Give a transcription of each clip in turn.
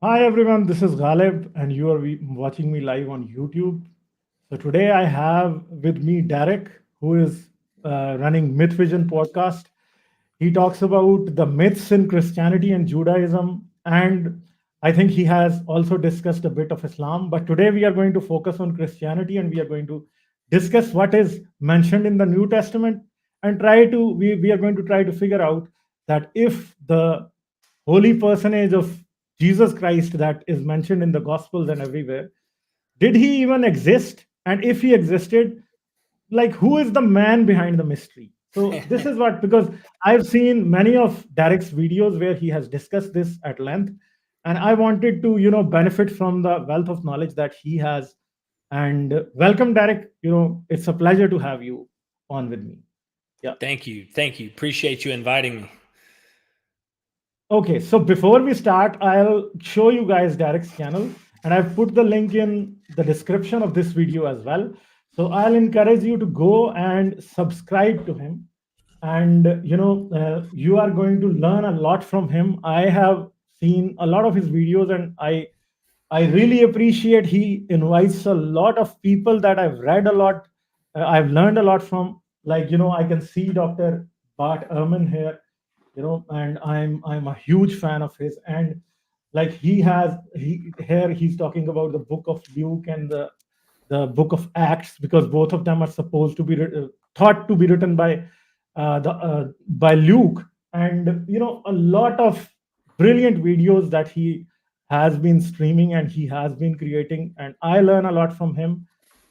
Hi everyone, this is Ghalib, and you are watching me live on YouTube. So today I have with me Derek, who is running Mythvision podcast. He talks about the myths in Christianity and Judaism, and I think he has also discussed a bit of Islam. But today we are going to focus on Christianity, and we are going to discuss what is mentioned in the New Testament, and we are going to try to figure out that if the holy personage of Jesus Christ that is mentioned in the Gospels and everywhere, did he even exist? And if he existed, like who is the man behind the mystery? So this is what, because I've seen many of Derek's videos where he has discussed this at length, and I wanted to benefit from the wealth of knowledge that he has. And welcome, Derek. It's a pleasure to have you on with me. Yeah. Thank you. Thank you. Appreciate you inviting me. Okay, so before we start, I'll show you guys Derek's channel, and I've put the link in the description of this video as well. So I'll encourage you to go and subscribe to him, and you are going to learn a lot from him. I have seen a lot of his videos, and I really appreciate he invites a lot of people that I've read a lot, I've learned a lot from. Like I can see Dr. Bart Ehrman here, and I'm a huge fan of his. And like he's talking about the book of Luke and the book of Acts, because both of them are supposed to be thought to be written by Luke. And a lot of brilliant videos that he has been streaming and he has been creating, and I learn a lot from him.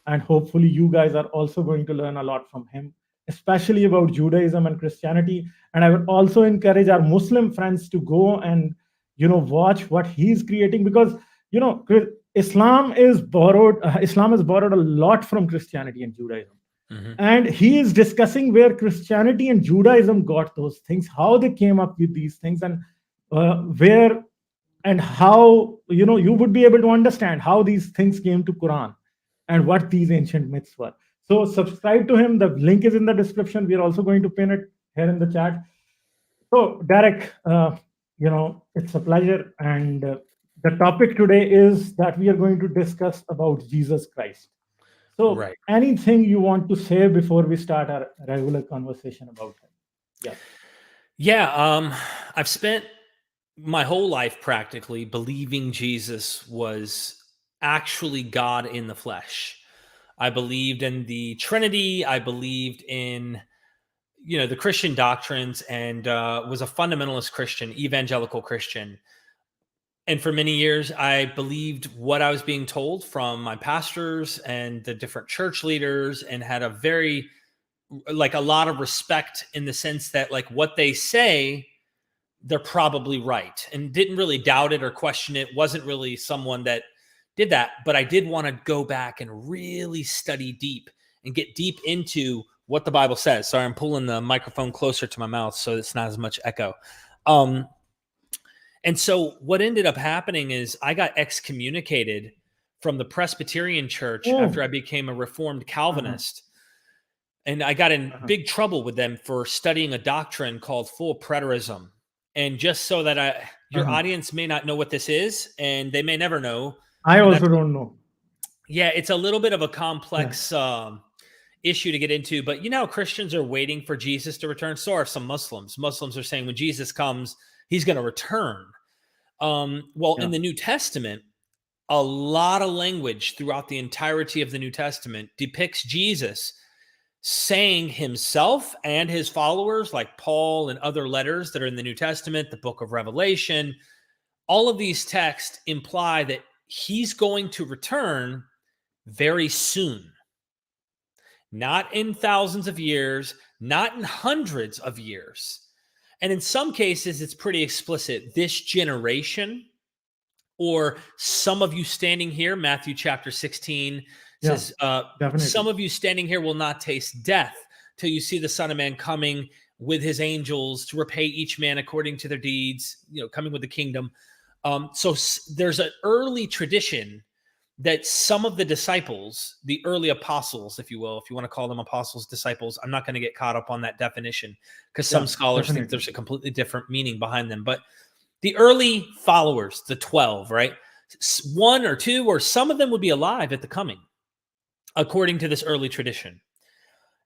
And hopefully you guys are also going to learn a lot from him, especially about Judaism and Christianity. And I would also encourage our Muslim friends to go and watch what he's creating, because Islam has borrowed a lot from Christianity and Judaism. Mm-hmm. And he is discussing where Christianity and Judaism got those things, how they came up with these things, and where and how you would be able to understand how these things came to Quran and what these ancient myths were. So subscribe to him. The link is in the description. We are also going to pin it here in the chat. So Derek, it's a pleasure, and the topic today is that we are going to discuss about Jesus Christ. So Right. anything you want to say before we start our regular conversation about him? Yeah. Yeah. I've spent my whole life practically believing Jesus was actually God in the flesh. I believed in the Trinity. I believed in, the Christian doctrines, and was a fundamentalist Christian, evangelical Christian. And for many years, I believed what I was being told from my pastors and the different church leaders, and had a lot of respect in the sense that, like, what they say, they're probably right, and didn't really doubt it or question it. Wasn't really someone that did that, but I did want to go back and really study deep and get deep into what the Bible says. Sorry, I'm pulling the microphone closer to my mouth so it's not as much echo. And so what ended up happening is I got excommunicated from the Presbyterian church after I Oh. became a Reformed Uh-huh. Calvinist. And I got in Uh-huh. big trouble with them for studying a doctrine called full preterism. And just so that your Uh-huh. audience may not know what this is, and they may never know, I and also that's, don't know. yeah, it's a little bit of a Yeah. complex issue to get into. But Christians are waiting for Jesus to return. So are some Muslims. Muslims are saying when Jesus comes, he's going to return. Well, in Yeah. the New Testament, a lot of language throughout the entirety of the New Testament depicts Jesus saying himself and his followers, like Paul and other letters that are in the New Testament, the book of Revelation. All of these texts imply that he's going to return very soon, not in thousands of years, not in hundreds of years. And in some cases, it's pretty explicit. This generation, or some of you standing here, Matthew chapter 16 Yeah. says, some Definitely. of you standing here will not taste death till you see the Son of Man coming with his angels to repay each man according to their deeds, coming with the kingdom. So there's an early tradition that some of the disciples, the early apostles, if you will, if you want to call them apostles, disciples, I'm not going to get caught up on that definition because some Yeah. scholars think Definitely. there's a completely different meaning behind them. But The early followers, the 12, right? One or two, or some of them would be alive at the coming, according to this early tradition.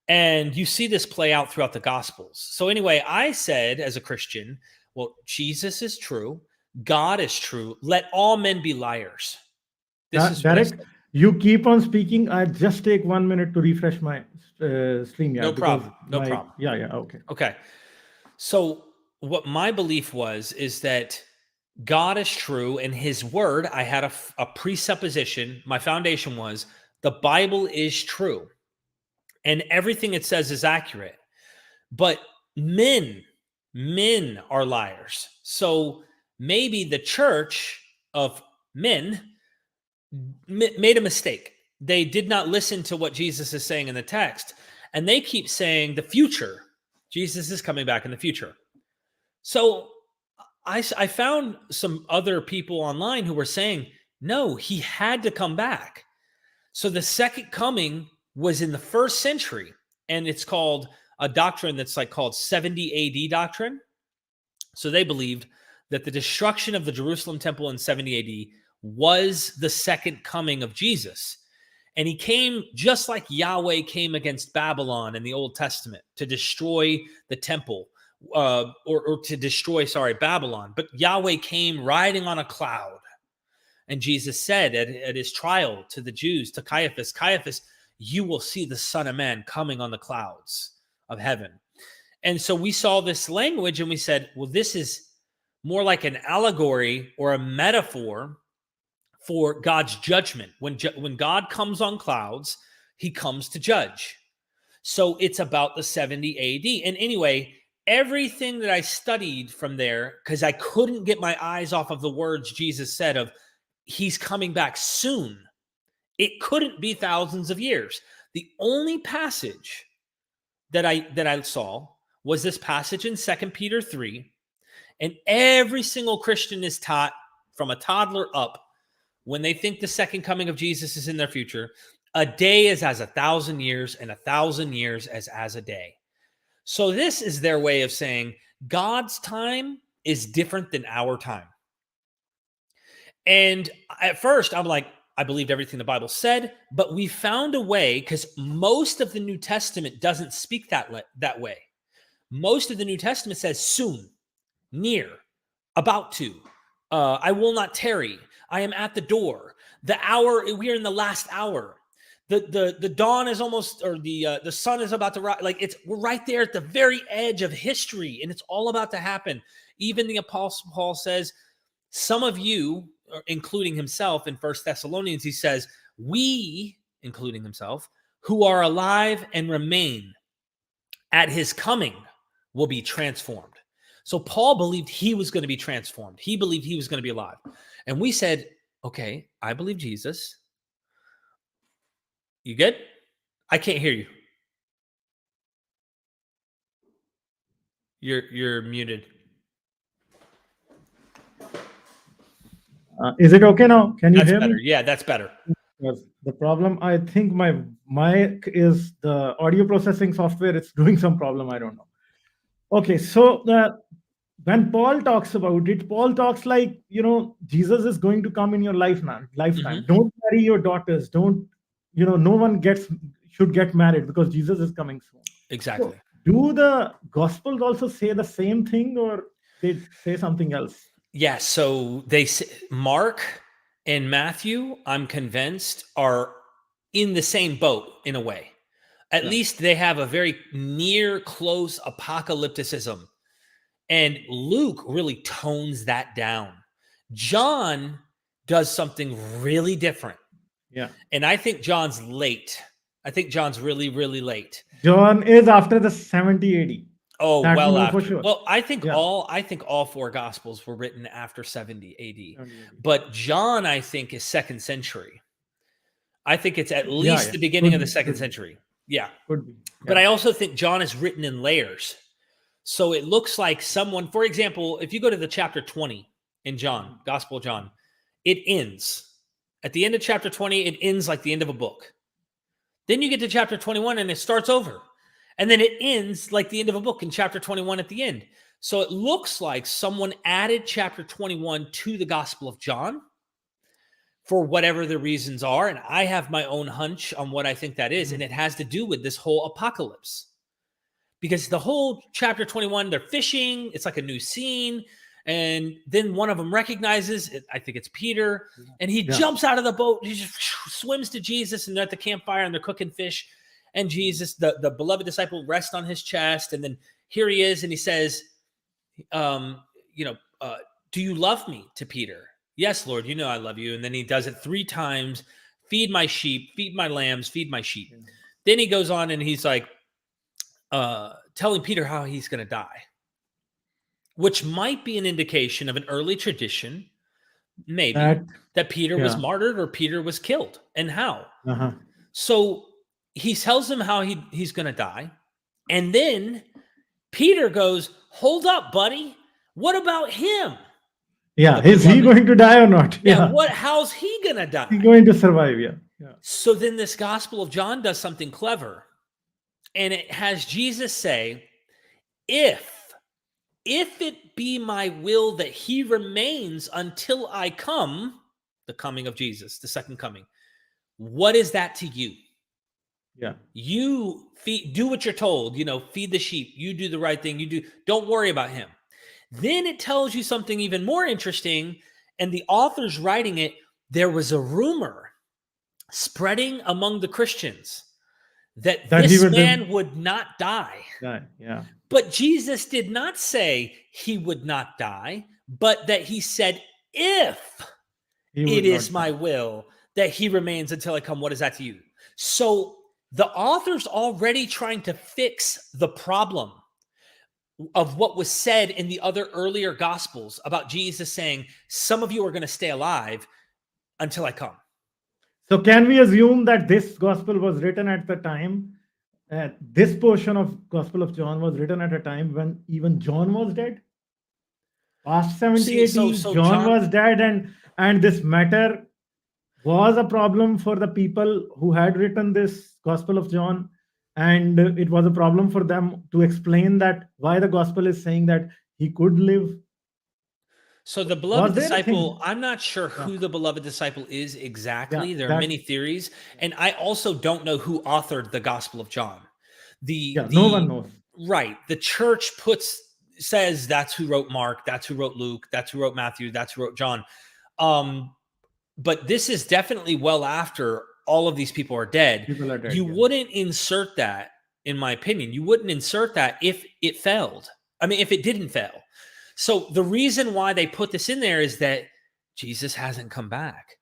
And you see this play out throughout the Gospels. So anyway, I said as a Christian, well, Jesus is true. God is true. Let all men be liars. This is what I Derek, said. you keep on speaking. I just take 1 minute to refresh my stream. No problem. No problem. Yeah, okay. Okay. So what my belief is that God is true, and his word, I had a presupposition. My foundation was the Bible is true, and everything it says is accurate. But men are liars. So maybe the church of men made a mistake. They did not listen to what Jesus is saying in the text, and they keep saying the future. Jesus is coming back in the future. So I found some other people online who were saying, no, he had to come back. So the second coming was in the first century, and it's called a doctrine that's like called 70 AD doctrine. So they believed that the destruction of the Jerusalem temple in 70 AD was the second coming of Jesus. And he came just like Yahweh came against Babylon in the Old Testament to destroy the temple, or to destroy, Babylon. But Yahweh came riding on a cloud. And Jesus said at his trial to the Jews, to Caiaphas, you will see the Son of Man coming on the clouds of heaven. And so we saw this language and we said, well, this is more like an allegory or a metaphor for God's judgment. When God comes on clouds, he comes to judge. So it's about the 70 AD. And anyway, everything that I studied from there, because I couldn't get my eyes off of the words Jesus said of he's coming back soon. It couldn't be thousands of years. The only passage that I saw was this passage in 2 Peter 3. And every single Christian is taught from a toddler up, when they think the second coming of Jesus is in their future, a day is as 1,000 years, and 1,000 years as a day. So this is their way of saying God's time is different than our time. And at first I'm like, I believed everything the Bible said, but we found a way, because most of the New Testament doesn't speak that way. Most of the New Testament says soon, near, about to, I will not tarry, I am at the door, the hour, we are in the last hour, the dawn is almost, or the sun is about to rise. Like we're right there at the very edge of history, and it's all about to happen. Even the Apostle Paul says, some of you, including himself in 1 Thessalonians, he says, we, including himself, who are alive and remain at his coming will be transformed. So Paul believed he was going to be transformed. He believed he was going to be alive. And we said, okay, I believe Jesus. You good? I can't hear you. You're muted. Is it okay now? Can you hear better. me? Yeah, that's better. Yes. The problem, I think my mic is the audio processing software. It's doing some problem. I don't know. Okay, so when Paul talks about it, Paul talks like, Jesus is going to come in your lifetime. Mhm. Don't marry your daughters. Don't, no one should get married because Jesus is coming soon. Exactly. So, do the Gospels also say the same thing, or they say something else? Yeah, so they say Mark and Matthew, I'm convinced, are in the same boat in a way. At least they have a very near close apocalypticism. And Luke really tones that down. John does something really different. Yeah. And I think John's late. I think John's really, really late. John is after the 70 AD. Oh, That well we know after. for sure. Well, I think all four gospels were written after 70 AD. But John, I think, is 2nd century. I think it's at least the beginning of the 2nd century. Yeah. Could be. But I also think John is written in layers. So it looks like someone, for example, if you go to the chapter 20 in John, Gospel of John, it ends. At the end of chapter 20, it ends like the end of a book. Then you get to chapter 21 and it starts over. And then it ends like the end of a book in chapter 21 at the end. So it looks like someone added chapter 21 to the Gospel of John for whatever the reasons are. And I have my own hunch on what I think that is. And it has to do with this whole apocalypse. Because the whole chapter 21, they're fishing. It's like a new scene. And then one of them recognizes, I think it's Peter, and he jumps out of the boat. He just swims to Jesus, and they're at the campfire, and they're cooking fish. And Jesus, the beloved disciple, rests on his chest. And then here he is, and he says, do you love me, to Peter? Yes, Lord, you know I love you. And then he does it 3 times. Feed my sheep, feed my lambs, feed my sheep. Then he goes on, and he's like, telling Peter how he's going to die, which might be an indication of an early tradition, maybe, that Peter was martyred or Peter was killed, and how. So he tells him how he's going to die. And then Peter goes, hold up, buddy. What about him? Yeah. Is he going to die or not? How's he going to die? He's going to survive. Yeah. So then this Gospel of John does something clever. And it has Jesus say, if it be my will that he remains until I come, the coming of Jesus, the second coming, what is that to you? Yeah. You do what you're told, feed the sheep. You do the right thing. Don't worry about him. Then it tells you something even more interesting. And the author's writing it. There was a rumor spreading among the Christians that this man would not die. Yeah. But Jesus did not say he would not die, but that he said, if it is my will that he remains until I come, what is that to you? So the author's already trying to fix the problem of what was said in the other earlier Gospels about Jesus saying, some of you are going to stay alive until I come. So can we assume that this gospel was written at the time, this portion of Gospel of John was written at a time when even John was dead? Past 70 AD, John was dead, and this matter was a problem for the people who had written this Gospel of John, and it was a problem for them to explain that why the gospel is saying that he could live. So the beloved disciple, I'm not sure who the beloved disciple is exactly. There are many theories. And I also don't know who authored the Gospel of John. No one knows. Right. The church says that's who wrote Mark, that's who wrote Luke, that's who wrote Matthew, that's who wrote John. But this is definitely well after all of these people are dead. You wouldn't insert that, in my opinion. You wouldn't insert that if it failed. I mean, if it didn't fail. So the reason why they put this in there is that Jesus hasn't come back.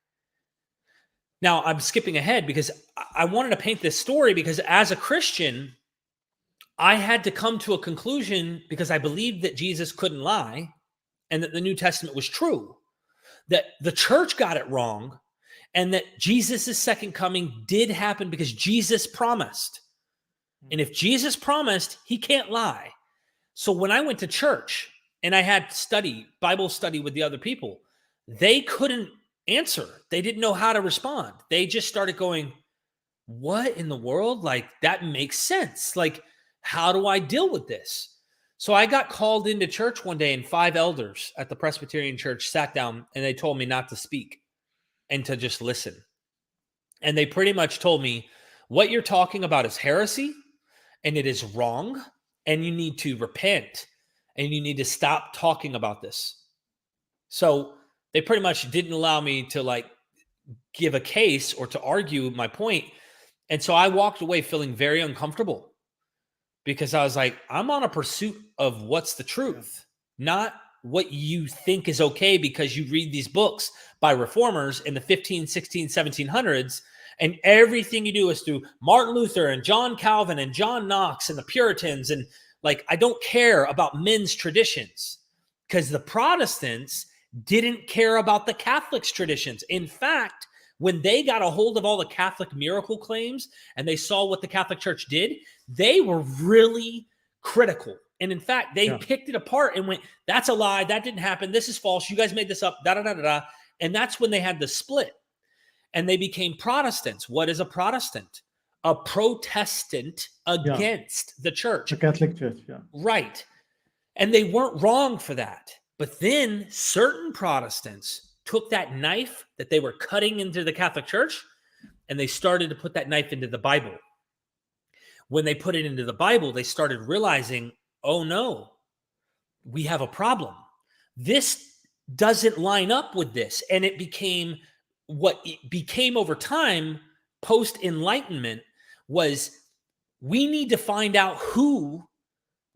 Now, I'm skipping ahead because I wanted to paint this story because as a Christian, I had to come to a conclusion because I believed that Jesus couldn't lie and that the New Testament was true, that the church got it wrong, and that Jesus' second coming did happen because Jesus promised. And if Jesus promised, he can't lie. So when I went to church, and I had Bible study with the other people, they couldn't answer. They didn't know how to respond. They just started going, what in the world? Like, that makes sense. Like, how do I deal with this? So I got called into church one day, and 5 elders at the Presbyterian church sat down, and they told me not to speak and to just listen. And they pretty much told me, what you're talking about is heresy, and it is wrong, and you need to repent. And you need to stop talking about this. So they pretty much didn't allow me to give a case or to argue my point. And so I walked away feeling very uncomfortable because I was like, I'm on a pursuit of what's the truth, not what you think is okay because you read these books by reformers in the 15, 16, 1700s. And everything you do is through Martin Luther and John Calvin and John Knox and the Puritans. And I don't care about men's traditions because the Protestants didn't care about the Catholics' traditions. In fact, when they got a hold of all the Catholic miracle claims and they saw what the Catholic Church did, they were really critical. And in fact, they picked it apart and went, that's a lie. That didn't happen. This is false. You guys made this up. Da-da-da-da-da. And that's when they had the split. And they became Protestants. What is a Protestant? A Protestant against the church. The Catholic Church, Right. And they weren't wrong for that. But then certain Protestants took that knife that they were cutting into the Catholic Church and they started to put that knife into the Bible. When they put it into the Bible, they started realizing, oh no, we have a problem. This doesn't line up with this. And it became what it became over time, post-Enlightenment, was we need to find out who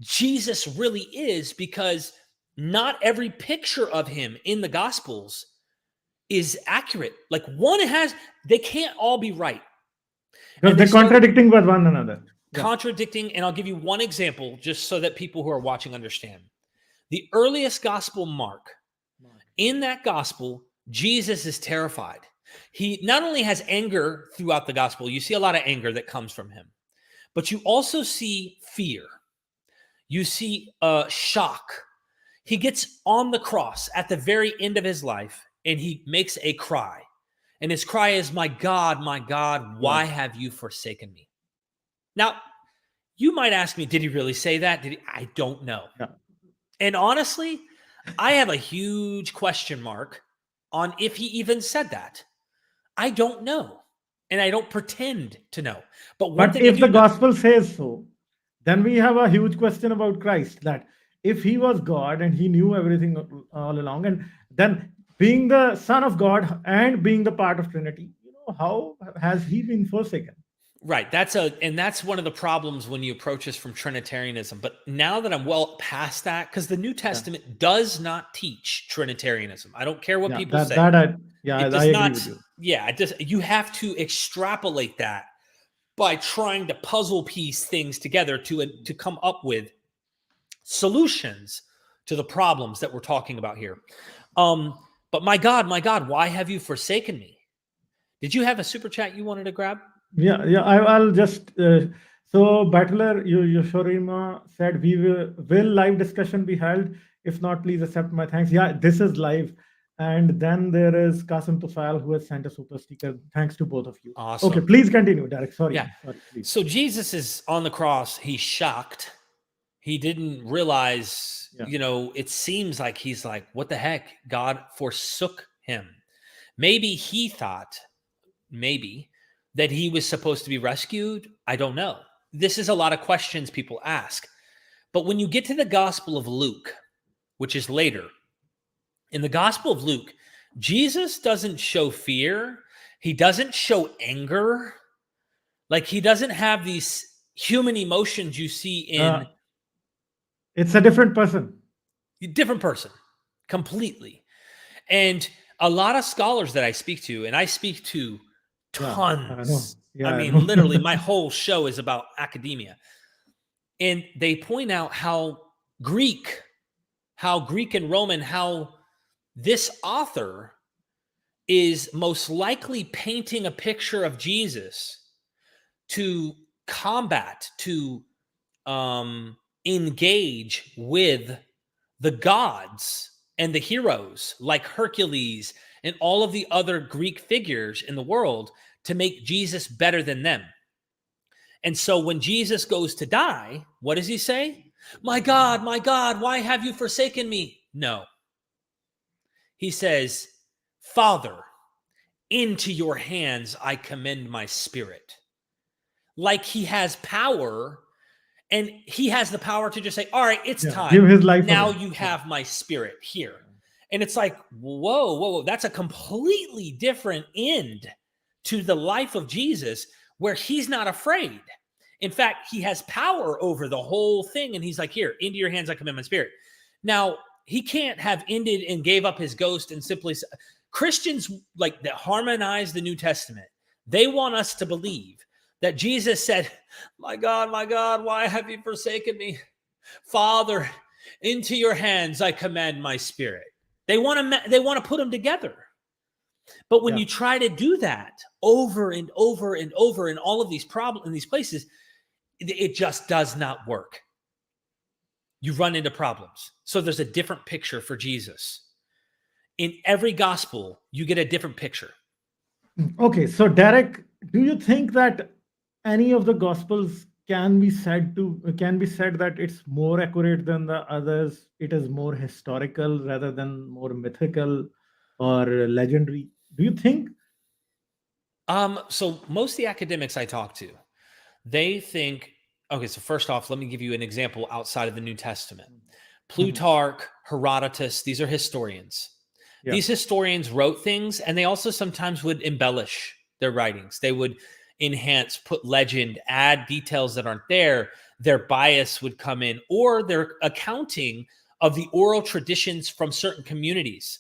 Jesus really is, because not every picture of him in the Gospels is accurate. Like they can't all be right. Because they're contradicting with one another. Contradicting, and I'll give you one example just so that people who are watching understand. The earliest gospel, Mark, in that gospel, Jesus is terrified. He not only has anger throughout the gospel, you see a lot of anger that comes from him, but you also see fear. You see shock. He gets on the cross at the very end of his life, and he makes a cry. And his cry is, my God, why have you forsaken me? Now, you might ask me, did he really say that? I don't know. Yeah. And honestly, I have a huge question mark on if he even said that. I don't know. And I don't pretend to know. But if the gospel says so, then we have a huge question about Christ, that if he was God and he knew everything all along, and then being the Son of God and being the part of Trinity, how has he been forsaken? Right. That's one of the problems when you approach this from Trinitarianism. But now that I'm well past that, because the New Testament does not teach Trinitarianism. I don't care what people say. I agree with you. Yeah, you have to extrapolate that by trying to puzzle piece things together to come up with solutions to the problems that we're talking about here. But my God, why have you forsaken me? Did you have a super chat you wanted to grab? Yeah. I'll just so Battler Yoshorima said, we will live discussion be held. If not, please accept my thanks. Yeah, this is live. And then there is Qasim Tufal, who has sent a super sticker. Thanks to both of you. Awesome. Okay, please continue, Derek. Sorry. Yeah. Please. So Jesus is on the cross. He's shocked. He didn't realize, it seems like he's like, what the heck? God forsook him. Maybe he thought, that he was supposed to be rescued. I don't know. This is a lot of questions people ask. But when you get to the Gospel of Luke, which is later, in the Gospel of Luke, Jesus doesn't show fear. He doesn't show anger. Like, he doesn't have these human emotions you see in... it's a different person. Different person. Completely. And a lot of scholars that I speak to, and I speak to tons. I mean, literally, my whole show is about academia. And they point out how Greek and Roman, how this author is most likely painting a picture of Jesus to combat, to engage with the gods and the heroes like Hercules and all of the other Greek figures in the world, to make Jesus better than them. And so when Jesus goes to die, what does he say? My God, why have you forsaken me? No. He says, Father, into your hands I commend my spirit. Like he has power, and he has the power to just say, all right, it's time. Give his life now away. you have my spirit here. And it's like, whoa, that's a completely different end to the life of Jesus, where he's not afraid. In fact, he has power over the whole thing. And he's like, here, into your hands I commend my spirit. Now, he can't have ended and gave up his ghost and simply... Christians like that harmonize the New Testament. They want us to believe that Jesus said, my God, why have you forsaken me? Father, into your hands I commend my spirit. They want to put them together. But when you try to do that over and over and over in all of these problems, in these places, it just does not work. You run into problems. So there's a different picture for Jesus. In every gospel, you get a different picture. Okay, so Derek, do you think that any of the gospels can be said that it's more accurate than the others? It is more historical rather than more mythical or legendary. Do you think? So most of the academics I talk to, they think, okay, so first off, let me give you an example outside of the New Testament. Mhm. Plutarch, Herodotus, these are historians. Yeah. These historians wrote things, and they also sometimes would embellish their writings. They would enhance, put legend, add details that aren't there. Their bias would come in, or their accounting of the oral traditions from certain communities.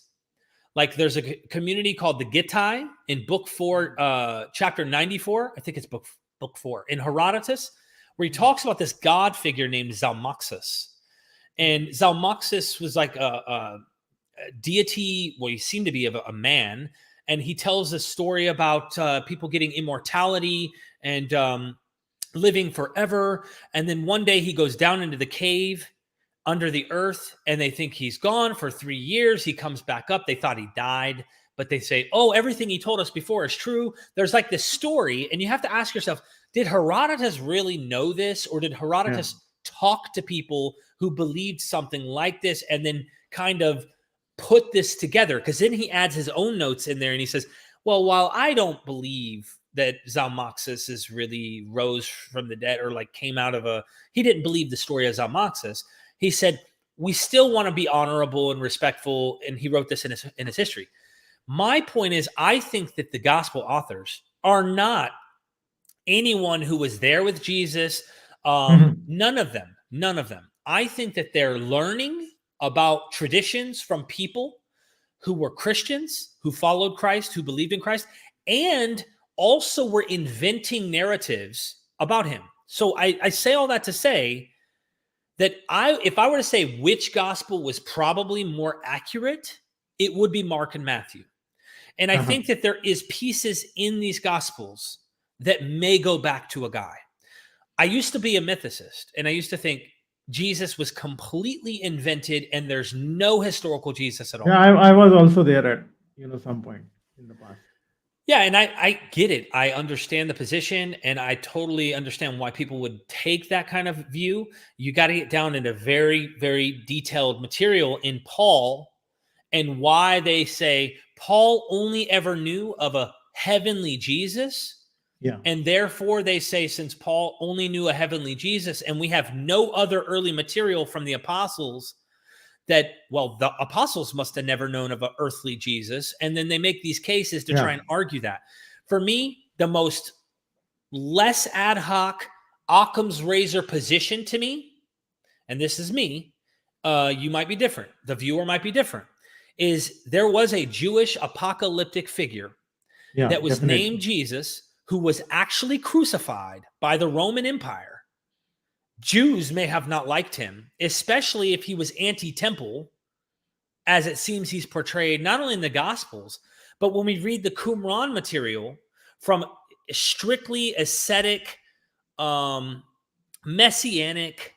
Like there's a community called the Gittai in book 4, chapter 94. I think it's book 4 in Herodotus, where he talks about this god figure named Zalmoxis. And Zalmoxis was like a deity. Well, he seemed to be a man, and he tells a story about people getting immortality and living forever. And then one day he goes down into the cave under the earth, and they think he's gone for 3 years. He comes back up. They thought he died, but they say, oh, everything he told us before is true. There's like this story, and you have to ask yourself, did Herodotus really know this, or did Herodotus talk to people who believed something like this and then kind of put this together? Because then he adds his own notes in there, and he says, well, while I don't believe that Zalmoxis is really rose from the dead, or like came out of he didn't believe the story of Zalmoxis. He said, we still want to be honorable and respectful. And he wrote this in his history. My point is, I think that the gospel authors are not anyone who was there with Jesus. None of them. I think that they're learning about traditions from people who were Christians, who followed Christ, who believed in Christ, and also were inventing narratives about him. So I say all that to say that if I were to say which gospel was probably more accurate, it would be Mark and Matthew. And I think that there is pieces in these gospels that may go back to a guy. I used to be a mythicist, and I used to think Jesus was completely invented and there's no historical Jesus at all. Yeah, I was also there at some point in the past. Yeah, and I get it. I understand the position, and I totally understand why people would take that kind of view. You got to get down into very, very detailed material in Paul, and why they say Paul only ever knew of a heavenly Jesus. Yeah. And therefore they say, since Paul only knew a heavenly Jesus and we have no other early material from the apostles, that, well, the apostles must have never known of an earthly Jesus. And then they make these cases to try and argue that. For me, the most less ad hoc Occam's razor position to me, and this is me, you might be different, the viewer might be different, is there was a Jewish apocalyptic figure that was named Jesus, who was actually crucified by the Roman Empire. Jews may have not liked him, especially if he was anti-temple, as it seems he's portrayed not only in the Gospels, but when we read the Qumran material from strictly ascetic, messianic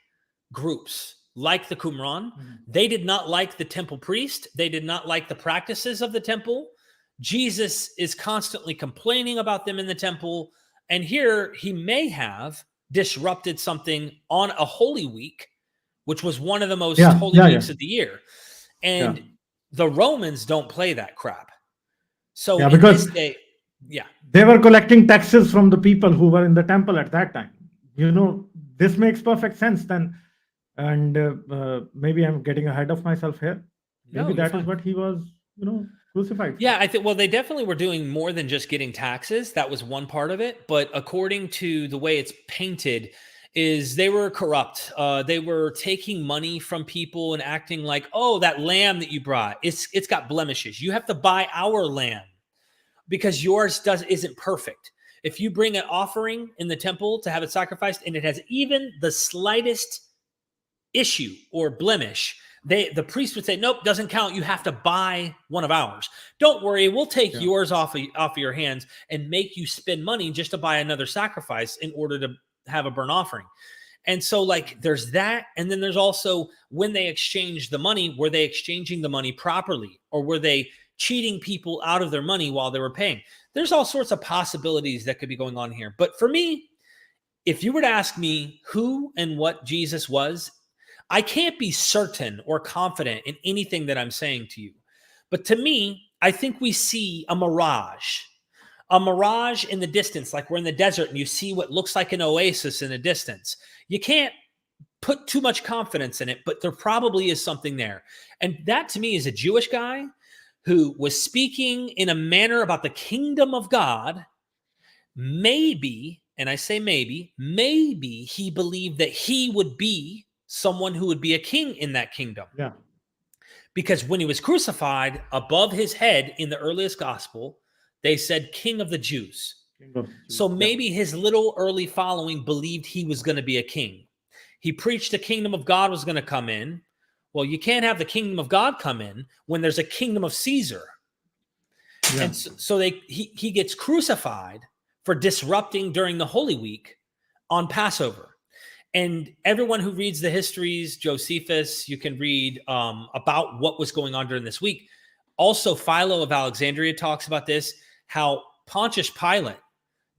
groups like the Qumran. They did not like the temple priest. They did not like the practices of the temple. Jesus is constantly complaining about them in the temple. And here he may have disrupted something on a Holy Week, which was one of the most holy weeks of the year. And the Romans don't play that crap. So because they were collecting taxes from the people who were in the temple at that time. This makes perfect sense then. And maybe I'm getting ahead of myself here. Maybe that is what he was, crucified. Yeah, I think, well, they definitely were doing more than just getting taxes. That was one part of it. But according to the way it's painted, is they were corrupt. They were taking money from people and acting like, oh, that lamb that you brought, it's got blemishes. You have to buy our lamb because yours isn't perfect. If you bring an offering in the temple to have it sacrificed and it has even the slightest issue or blemish, the priest would say, nope, doesn't count. You have to buy one of ours. Don't worry, we'll take yours off of your hands and make you spend money just to buy another sacrifice in order to have a burnt offering. And so like there's that. And then there's also when they exchanged the money, were they exchanging the money properly, or were they cheating people out of their money while they were paying? There's all sorts of possibilities that could be going on here. But for me, if you were to ask me who and what Jesus was, I can't be certain or confident in anything that I'm saying to you. But to me, I think we see a mirage in the distance, like we're in the desert and you see what looks like an oasis in the distance. You can't put too much confidence in it, but there probably is something there. And that to me is a Jewish guy who was speaking in a manner about the kingdom of God. Maybe, and I say maybe he believed that he would be someone who would be a king in that kingdom. Yeah. Because when he was crucified, above his head in the earliest gospel, they said King of the Jews. So maybe his little early following believed he was going to be a king. He preached the kingdom of God was going to come in. Well, you can't have the kingdom of God come in when there's a kingdom of Caesar. Yeah. And so he gets crucified for disrupting during the Holy Week on Passover. And everyone who reads the histories, Josephus, you can read about what was going on during this week. Also, Philo of Alexandria talks about this, how Pontius Pilate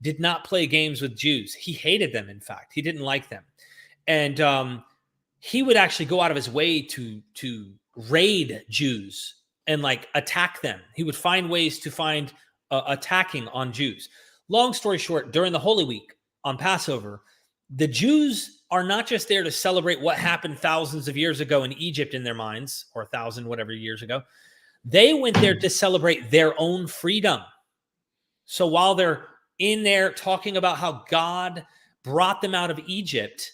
did not play games with Jews. He hated them, in fact. He didn't like them. And he would actually go out of his way to raid Jews and like attack them. He would find ways to find attacking on Jews. Long story short, during the Holy Week on Passover, the Jews are not just there to celebrate what happened thousands of years ago in Egypt in their minds, or 1,000 whatever years ago. They went there to celebrate their own freedom. So while they're in there talking about how God brought them out of Egypt,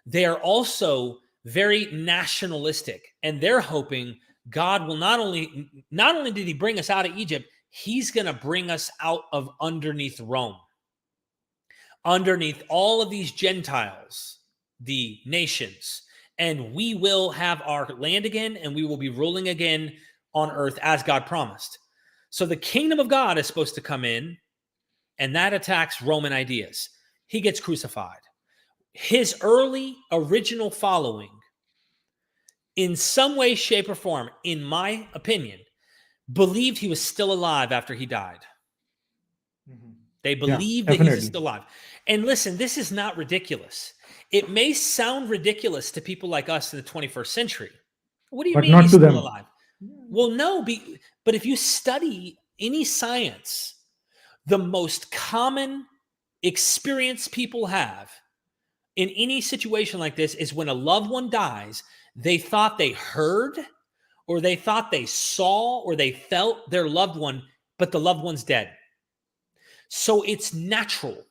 they are also very nationalistic, and they're hoping God will not only did he bring us out of Egypt, he's going to bring us out of underneath Rome, underneath all of these Gentiles, the nations, and we will have our land again, and we will be ruling again on earth as God promised. So the kingdom of God is supposed to come in, and that attacks Roman ideas. He gets crucified. His early original following, in some way, shape, or form, in my opinion, believed he was still alive after he died. Mm-hmm. They believed that he's still alive. And listen, this is not ridiculous. It may sound ridiculous to people like us in the 21st century. What do you mean he's still alive? Well, no, but if you study any science, the most common experience people have in any situation like this is when a loved one dies, they thought they heard, or they thought they saw, or they felt their loved one, but the loved one's dead. So it's natural.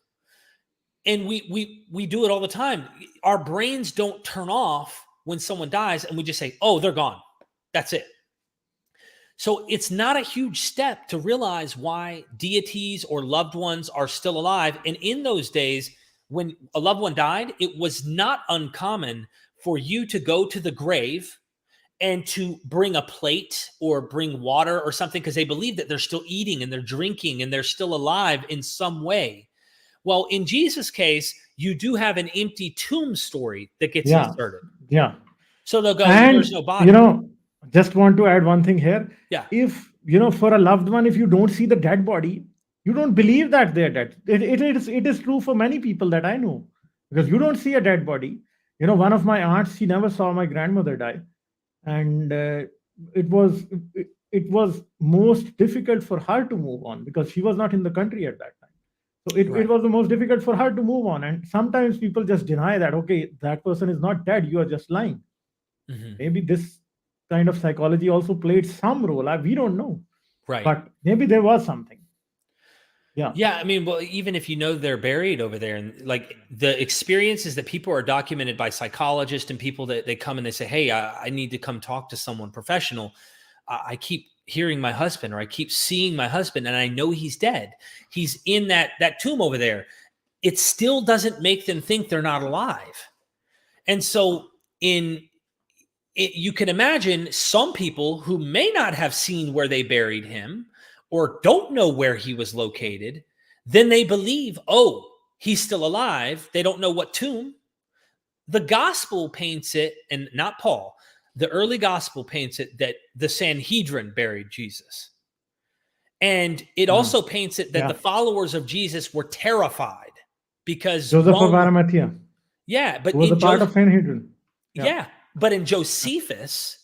And we do it all the time. Our brains don't turn off when someone dies and we just say, oh, they're gone. That's it. So it's not a huge step to realize why deities or loved ones are still alive. And in those days, when a loved one died, it was not uncommon for you to go to the grave and to bring a plate or bring water or something, because they believe that they're still eating and they're drinking and they're still alive in some way. Well, in Jesus' case, you do have an empty tomb story that gets inserted. Yeah. So they'll go, and, there's no body. Just want to add one thing here. Yeah. If, for a loved one, if you don't see the dead body, you don't believe that they're dead. It is true for many people that I know, because you don't see a dead body. One of my aunts, she never saw my grandmother die. And it was most difficult for her to move on because she was not in the country at that time. So it was the most difficult for her to move on. And sometimes people just deny that, okay, that person is not dead, you are just lying. Mm-hmm. Maybe this kind of psychology also played some role. We don't know. Right. But maybe there was something. Yeah. Yeah. I mean, well, even if they're buried over there, and like the experiences that people are documented by psychologists and people that they come and they say, hey, I need to come talk to someone professional. I keep hearing my husband, or I keep seeing my husband, and I know he's dead. He's in that tomb over there. It still doesn't make them think they're not alive. And so you can imagine some people who may not have seen where they buried him or don't know where he was located, then they believe, oh, he's still alive. They don't know what tomb. The gospel paints it, and not Paul, the early gospel paints it that the Sanhedrin buried Jesus. And it also paints it that the followers of Jesus were terrified because Joseph of Rome, Arimathea, but who was a in part of Sanhedrin. but in Josephus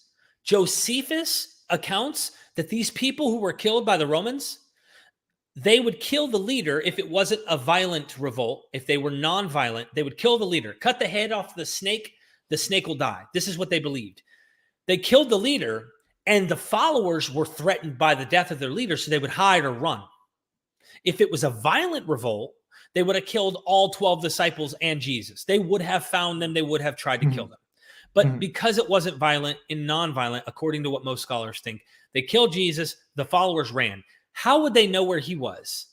accounts that these people who were killed by the Romans, they would kill the leader if it wasn't a violent revolt. If they were non-violent, they would kill the leader, cut the head off the snake will die. This is what they believed. They killed the leader, and the followers were threatened by the death of their leader, so they would hide or run. If it was a violent revolt, they would have killed all 12 disciples and Jesus. They would have found them. They would have tried to kill them. But because it wasn't violent and non-violent, according to what most scholars think, they killed Jesus. The followers ran. How would they know where he was?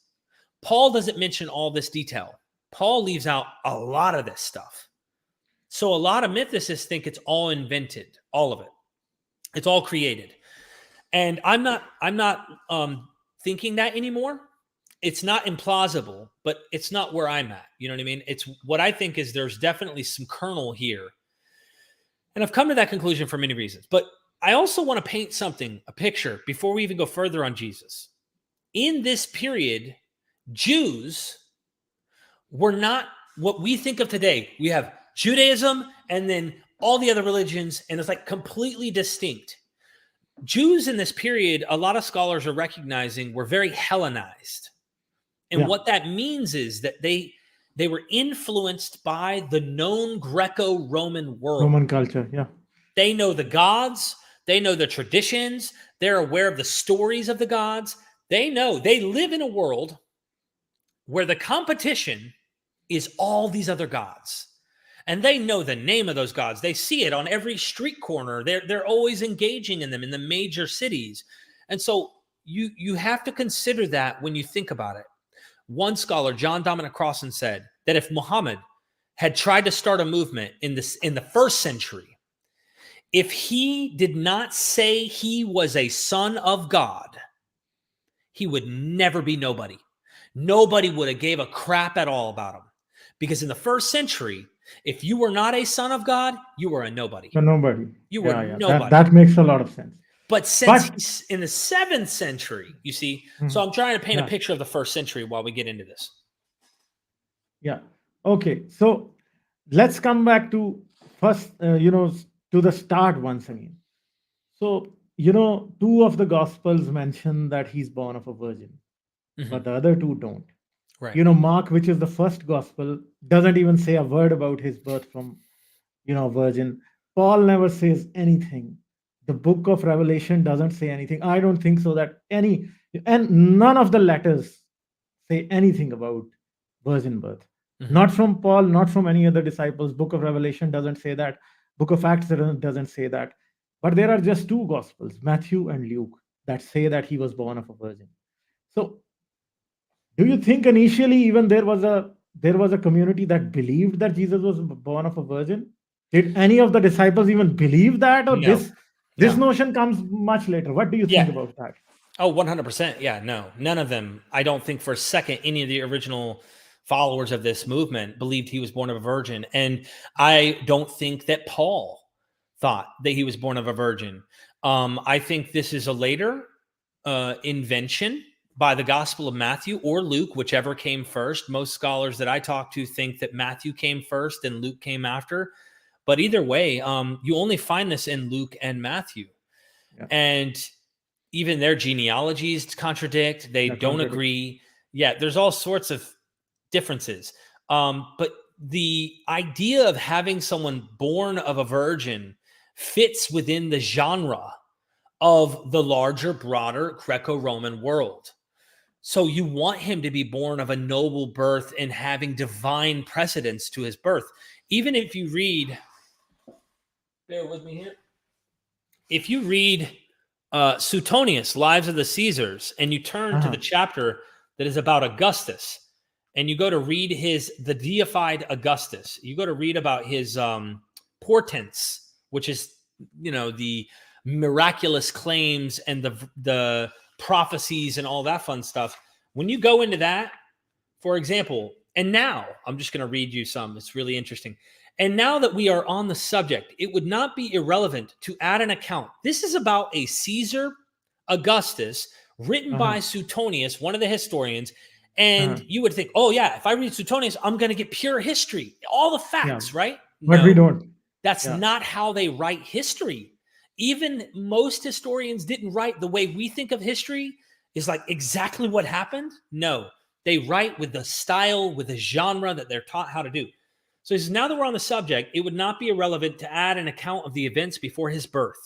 Paul doesn't mention all this detail. Paul leaves out a lot of this stuff. So a lot of mythicists think it's all invented, all of it. It's all created. And I'm not thinking that anymore. It's not implausible, but it's not where I'm at. You know what I mean? It's what I think is there's definitely some kernel here. And I've come to that conclusion for many reasons. But I also want to paint a picture, before we even go further on Jesus. In this period, Jews were not what we think of today. We have Judaism and then all the other religions, and it's like completely distinct. Jews in this period, a lot of scholars are recognizing, were very Hellenized. And what that means is that they were influenced by the known Greco-Roman world. Roman culture, yeah. They know the gods. They know the traditions. They're aware of the stories of the gods. They live in a world where the competition is all these other gods. And they know the name of those gods. They see it on every street corner. They're always engaging in them in the major cities. And so you have to consider that when you think about it. One scholar, John Dominic Crossan, said that if Muhammad had tried to start a movement in the first century, if he did not say he was a son of God, he would never be nobody. Nobody would have gave a crap at all about him. Because in the first century, if you were not a son of God, you were a nobody. A nobody. You were nobody. That makes a lot of sense. But since in the 7th century, you see, so I'm trying to paint a picture of the first century while we get into this. Yeah. Okay. So let's come back to first, to the start once again. So, 2 of the Gospels mention that he's born of a virgin, but the other 2 don't. Right. Mark, which is the first Gospel, doesn't even say a word about his birth from, a virgin. Paul never says anything. The book of Revelation doesn't say anything. I don't think so that and none of the letters say anything about virgin birth. Not from Paul, not from any other disciples. Book of Revelation doesn't say that. Book of Acts doesn't say that. But there are just 2 Gospels, Matthew and Luke, that say that he was born of a virgin. So do you think initially even there was a community that believed that Jesus was born of a virgin? Did any of the disciples even believe that, or this notion comes much later? What do you think about that? Oh, 100%. Yeah, no, none of them. I don't think for a second any of the original followers of this movement believed he was born of a virgin. And I don't think that Paul thought that he was born of a virgin. I think this is a later invention by the Gospel of Matthew or Luke, whichever came first. Most scholars that I talk to think that Matthew came first and Luke came after. But either way, you only find this in Luke and Matthew. Yeah. And even their genealogies contradict. They don't agree. Yeah, there's all sorts of differences. But the idea of having someone born of a virgin fits within the genre of the larger, broader Greco-Roman world. So you want him to be born of a noble birth and having divine precedence to his birth. Even if you read, bear with me here. If you read Suetonius, Lives of the Caesars, and you turn to the chapter that is about Augustus, and you go to read the deified Augustus, you go to read about his portents, which is, the miraculous claims and the prophecies and all that fun stuff. When you go into that, for example, and now I'm just going to read you some. It's really interesting. And now that we are on the subject, it would not be irrelevant to add an account. This is about a Caesar Augustus written by Suetonius, one of the historians, And you would think, oh yeah, if I read Suetonius, I'm going to get pure history, all the facts, right? But we don't. That's not how they write history. Even most historians didn't write the way we think of history is like exactly what happened. No, they write with the style, with the genre that they're taught how to do. So he says, now that we're on the subject, it would not be irrelevant to add an account of the events before his birth.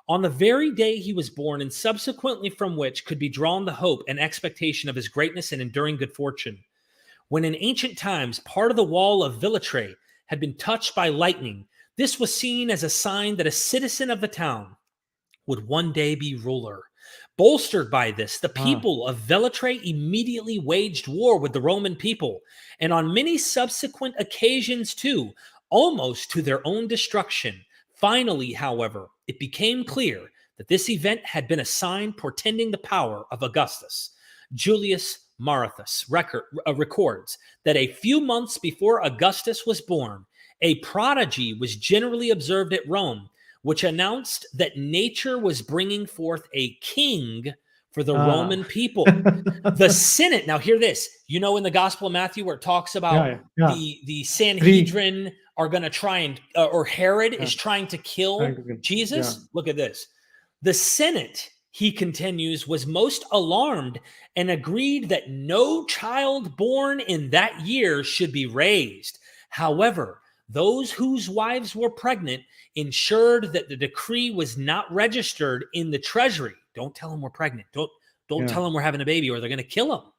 On the very day he was born, and subsequently from which could be drawn the hope and expectation of his greatness and enduring good fortune. When in ancient times part of the wall of Villatre had been touched by lightning, this was seen as a sign that a citizen of the town would one day be ruler. Bolstered by this, the people of Villatre immediately waged war with the Roman people, and on many subsequent occasions too, almost to their own destruction. Finally, however, it became clear that this event had been a sign portending the power of Augustus. Julius Marathus records that a few months before Augustus was born, a prodigy was generally observed at Rome, which announced that nature was bringing forth a king for the Roman people. The Senate, now hear this, in the Gospel of Matthew where it talks about the Sanhedrin are going to try and, or Herod is trying to kill Jesus. Look at this. The Senate, he continues, was most alarmed and agreed that no child born in that year should be raised. However, those whose wives were pregnant ensured that the decree was not registered in the treasury. Don't tell them we're pregnant. Don't tell them we're having a baby or they're going to kill them.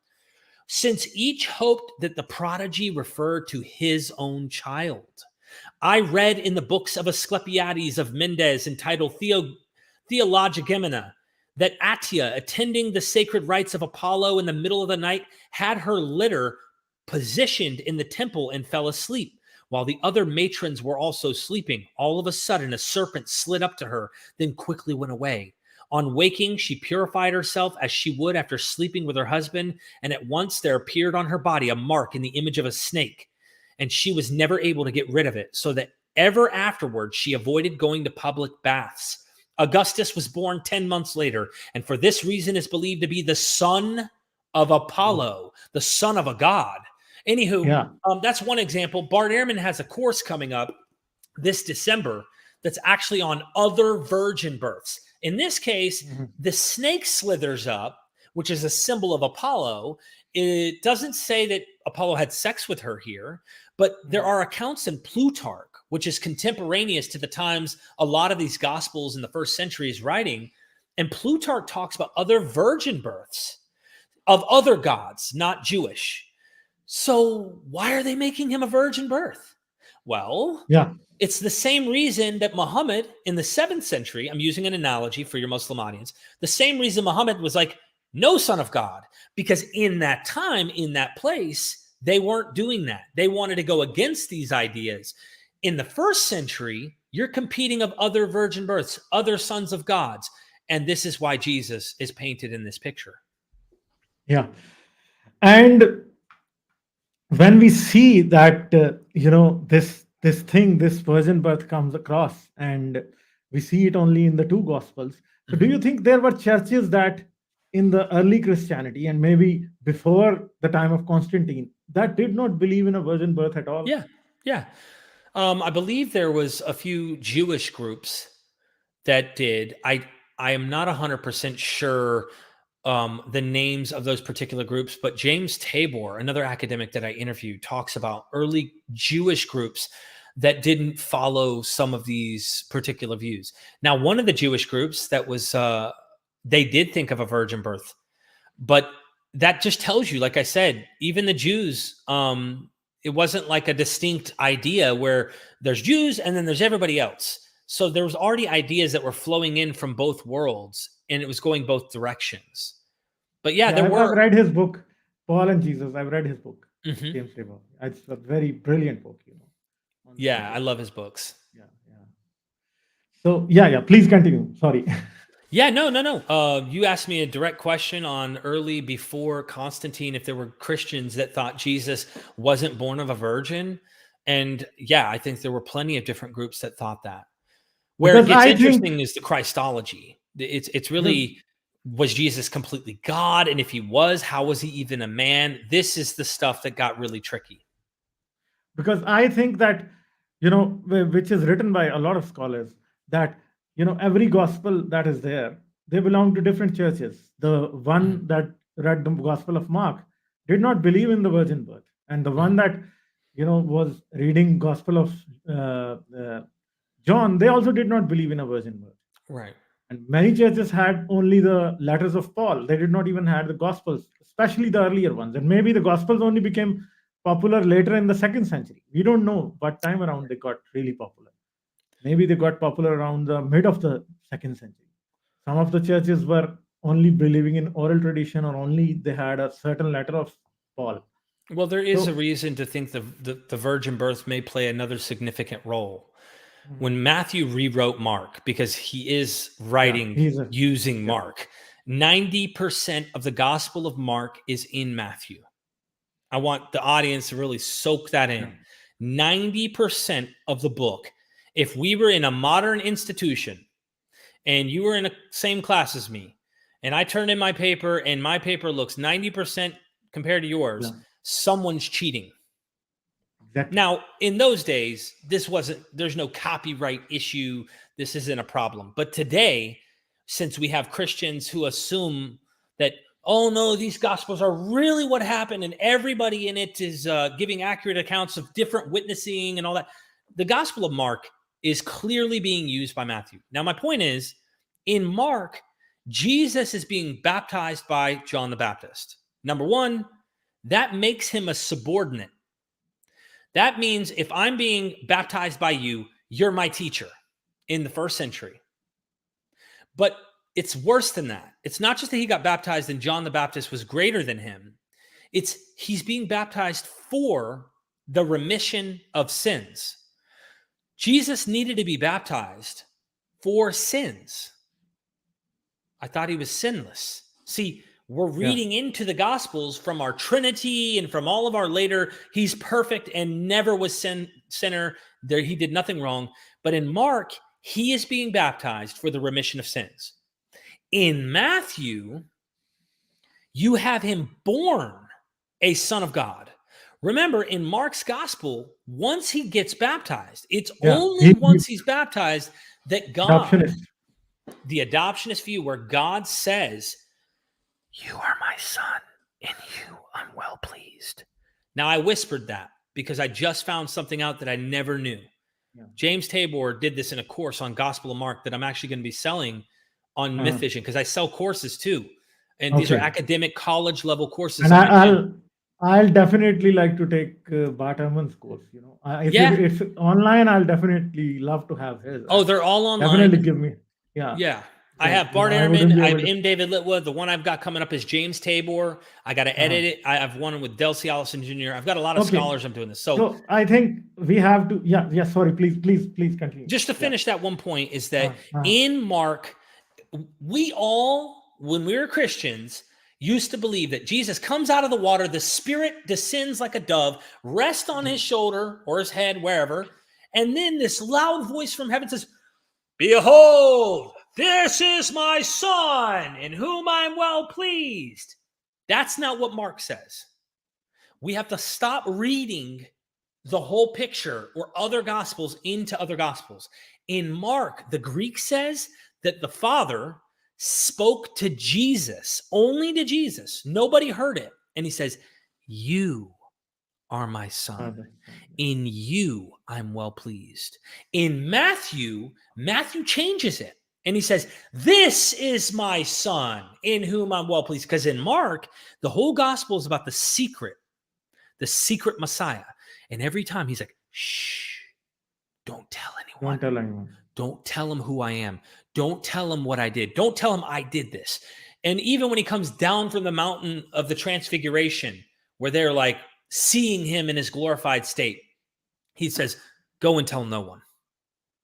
Since each hoped that the prodigy referred to his own child. I read in the books of Asclepiades of Mendes entitled Theologigemina that Attia, attending the sacred rites of Apollo in the middle of the night, had her litter positioned in the temple and fell asleep. While the other matrons were also sleeping, all of a sudden a serpent slid up to her, then quickly went away. On waking, she purified herself as she would after sleeping with her husband, and at once there appeared on her body a mark in the image of a snake, and she was never able to get rid of it, so that ever afterwards she avoided going to public baths. Augustus was born 10 months later, and for this reason is believed to be the son of Apollo, the son of a god. Anywho, that's one example. Bart Ehrman has a course coming up this December that's actually on other virgin births. In this case, the snake slithers up, which is a symbol of Apollo. It doesn't say that Apollo had sex with her here, but there are accounts in Plutarch, which is contemporaneous to the times a lot of these gospels in the first century is writing. And Plutarch talks about other virgin births of other gods, not Jewish. So why are they making him a virgin birth? Well, it's the same reason that Muhammad in the 7th century, I'm using an analogy for your Muslim audience, the same reason Muhammad was like, no son of God, because in that time, in that place, they weren't doing that. They wanted to go against these ideas. In the 1st century, you're competing of other virgin births, other sons of gods. And this is why Jesus is painted in this picture. Yeah. And when we see that, this virgin birth comes across, and we see it only in the 2 gospels. So do you think there were churches that in the early Christianity and maybe before the time of Constantine that did not believe in a virgin birth at all? Yeah. I believe there was a few Jewish groups that did. I am not 100% sure the names of those particular groups, but James Tabor, another academic that I interviewed, talks about early Jewish groups that didn't follow some of these particular views. Now, one of the Jewish groups that was, they did think of a virgin birth, but that just tells you, like I said, even the Jews, it wasn't like a distinct idea where there's Jews and then there's everybody else. So there was already ideas that were flowing in from both worlds, and it was going both directions. But I've read his book, Paul and Jesus. I've read his book, James Tabor. It's a very brilliant book, I love his books. So please continue. Sorry. No. You asked me a direct question on early before Constantine, if there were Christians that thought Jesus wasn't born of a virgin. And I think there were plenty of different groups that thought that. Where it gets interesting is the Christology. It's really Was Jesus completely God? And if he was, how was he even a man? This is the stuff that got really tricky. Because I think that, which is written by a lot of scholars, that, every gospel that is there, they belong to different churches. The one that read the Gospel of Mark did not believe in the virgin birth. And the one that, was reading Gospel of John, they also did not believe in a virgin birth. Right. And many churches had only the letters of Paul. They did not even have the Gospels, especially the earlier ones. And maybe the Gospels only became popular later in the 2nd century. We don't know what time around they got really popular. Maybe they got popular around the mid of the 2nd century. Some of the churches were only believing in oral tradition, or only they had a certain letter of Paul. Well, there is a reason to think the virgin birth may play another significant role. When Matthew rewrote Mark, because he is writing using Mark, 90% of the Gospel of Mark is in Matthew. I want the audience to really soak that in. 90% of the book. If we were in a modern institution and you were in the same class as me, and I turned in my paper and my paper looks 90% compared to yours, someone's cheating. Exactly. Now, in those days, there's no copyright issue. This isn't a problem. But today, since we have Christians who assume that, oh no, these gospels are really what happened and everybody in it is giving accurate accounts of different witnessing and all that. The Gospel of Mark is clearly being used by Matthew. Now, my point is, in Mark, Jesus is being baptized by John the Baptist. Number one, that makes him a subordinate. That means if I'm being baptized by you, you're my teacher in the 1st century. But it's worse than that. It's not just that he got baptized and John the Baptist was greater than him. It's he's being baptized for the remission of sins. Jesus needed to be baptized for sins. I thought he was sinless. See, we're reading into the Gospels from our Trinity and from all of our later, he's perfect and never was sinner. There, he did nothing wrong. But in Mark, he is being baptized for the remission of sins. In Matthew, you have him born a son of God. Remember, in Mark's gospel, once he gets baptized, it's only once he's baptized that God, the adoptionist view, where God says, you are my son, in you I'm well pleased. Now, I whispered that because I just found something out that I never knew. James Tabor did this in a course on Gospel of Mark that I'm actually going to be selling on Mythvision, because I sell courses too. And these are academic college level courses. And I'll definitely like to take Bart Ehrman's course. If it's online, I'll definitely love to have his. Oh, they're all online. Definitely give me. Yeah. I have Bart Ehrman. I have M. David Litwood. The one I've got coming up is James Tabor. I got to edit it. I have one with Del Allison Jr. I've got a lot of scholars I'm doing this. So I think we have to. Yeah. Sorry. Please continue. Just to finish that one point is that in Mark, we all, when we were Christians, used to believe that Jesus comes out of the water, the Spirit descends like a dove, rests on his shoulder or his head, wherever, and then this loud voice from heaven says, behold, this is my son, in whom I'm well pleased. That's not what Mark says. We have to stop reading the whole picture or other gospels into other gospels. In Mark, the Greek says that the Father spoke to Jesus, only to Jesus. Nobody heard it. And he says, you are my son. In you, I'm well pleased. In Matthew changes it. And he says, this is my son in whom I'm well pleased. Because in Mark, the whole gospel is about the secret Messiah. And every time he's like, shh, don't tell anyone. Don't tell anyone. Don't tell him who I am. Don't tell him what I did. Don't tell him I did this. And even when he comes down from the mountain of the transfiguration, where they're like seeing him in his glorified state, he says, go and tell no one.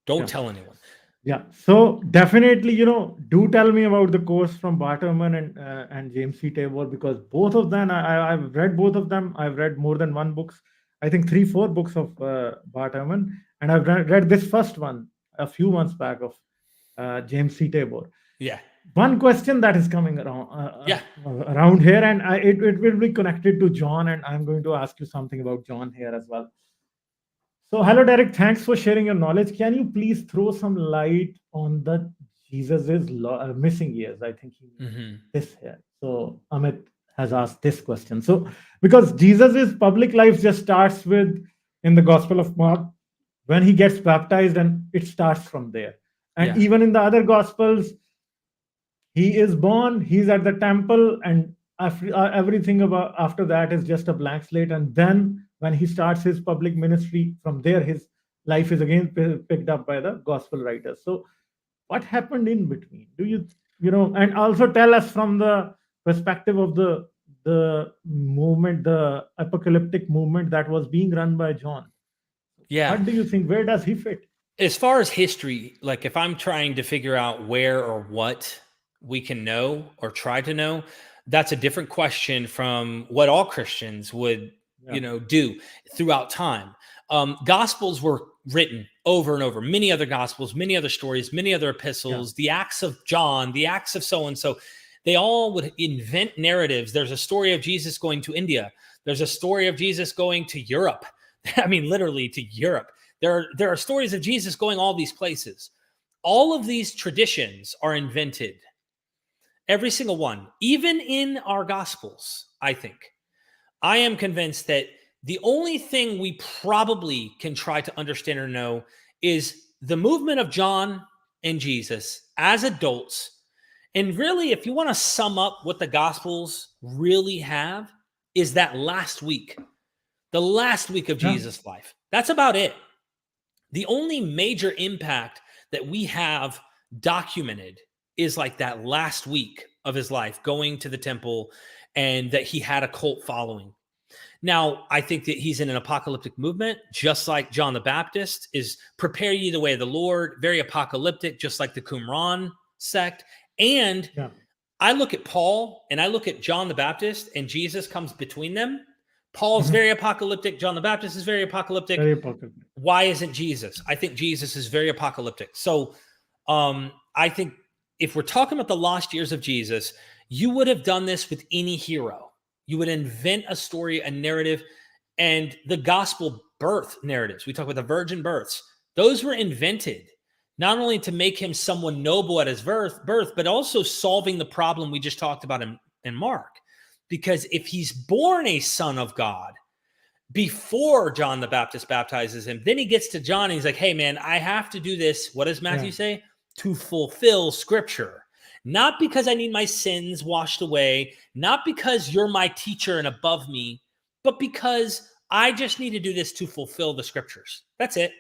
Don't tell anyone. Yeah. So definitely, do tell me about the course from Bart Ehrman and James C. Tabor, because both of them, I've read both of them. I've read more than one books. I think 3-4 books of Bart Ehrman. And I've read this first one a few months back of James C. Tabor. Yeah. one question that is coming Yeah. around here, and it will be connected to John, and I'm going to ask you something about John here as well. So, hello, Derek. Thanks for sharing your knowledge. Can you please throw some light on the Jesus's missing years? I think he means Hmm. this here. So, Amit has asked this question. So, because Jesus's public life just starts with in the Gospel of Mark when he gets baptized, and it starts from there. And Yeah. even in the other Gospels, he is born, he's at the temple, and everything about after that is just a blank slate. And then when he starts his public ministry, from there his life is again picked up by the gospel writers. So what happened in between? Do you and also tell us from the perspective of the movement, the apocalyptic movement that was being run by John. Yeah. What do you think? Where does he fit? As far as history, like if I'm trying to figure out where or what we can know or try to know, that's a different question from what all Christians would, Yeah. do throughout time. Gospels were written over and over, many other gospels, many other stories, many other epistles, the Acts of John, the Acts of so and so. They all would invent narratives. There's a story of Jesus going to India. There's a story of Jesus going to Europe. I mean, literally to Europe. There are stories of Jesus going all these places. All of these traditions are invented. Every single one, even in our gospels, I think. I am convinced that the only thing we probably can try to understand or know is the movement of John and Jesus as adults. And really, if you want to sum up what the gospels really have, is that last week, the last week of Yeah. Jesus' life. That's about it. The only major impact that we have documented is like that last week of his life, going to the temple, and that he had a cult following. Now, I think that he's in an apocalyptic movement, just like John the Baptist is prepare ye the way of the Lord, very apocalyptic, just like the Qumran sect. And Yeah. I look at Paul and I look at John the Baptist, and Jesus comes between them. Paul's Mhm. very apocalyptic. John the Baptist is very apocalyptic. Very important. Why isn't Jesus? I think Jesus is very apocalyptic. So I think if we're talking about the lost years of Jesus, you would have done this with any hero. You would invent a story, a narrative, and the gospel birth narratives. We talk about the virgin births. Those were invented not only to make him someone noble at his birth, but also solving the problem we just talked about in Mark. Because if he's born a son of God, before John the Baptist baptizes him, then he gets to John and he's like, hey, man, I have to do this. What does Matthew say? To fulfill scripture. Not because I need my sins washed away, not because you're my teacher and above me, but because I just need to do this to fulfill the scriptures. That's it.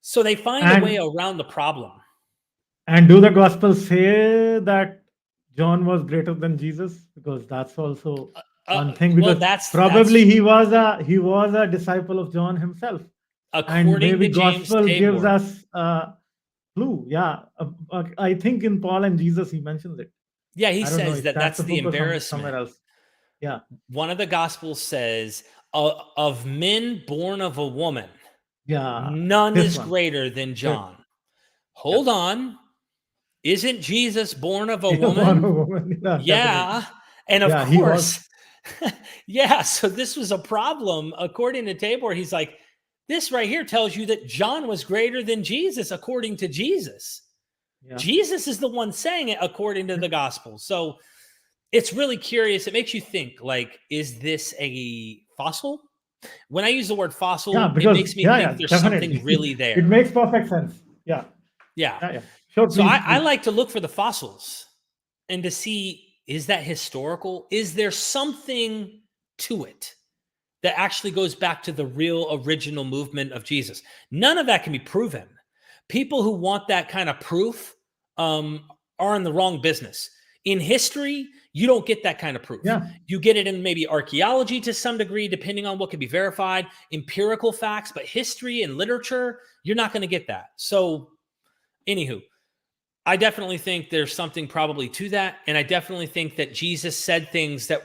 So they find a way And around the problem. And do the Gospels say that John was greater than Jesus? Because that's also one thing. Well, Because that's probably he was a disciple of John himself, and according maybe to James Gospel gives Tabor. us a clue. Yeah, I think in Paul and Jesus he mentions it. Yeah, he I don't know says if that that's that's a the book or somewhere embarrassment. else. Yeah, One of the gospels says, of men born of a woman, yeah, none this is one. greater than Good. John. Yeah, Hold on. Isn't Jesus born of a yeah, one woman? woman. Yeah, definitely. Yeah. And of Yeah, he was. course, yeah. So this was a problem. According to Tabor, he's like, this right here tells you that John was greater than Jesus, according to Jesus. Yeah. Jesus is the one saying it according to the gospel. So it's really curious. It makes you think, like, is this a fossil? When I use the word Yeah, fossil, because it makes me think there's definitely, something really it there. makes perfect sense. Yeah, Yeah. yeah. Sure, So please, I please. like to look for the fossils and to see, is that historical? Is there something to it that actually goes back to the real original movement of Jesus? None of that can be proven. People who want that kind of proof are in the wrong business. In history, you don't get that kind of proof. Yeah, You get it in maybe archaeology to some degree, depending on what can be verified, empirical facts, but history and literature, you're not going to get that. So, anywho, I definitely think there's something probably to that. And I definitely think that Jesus said things that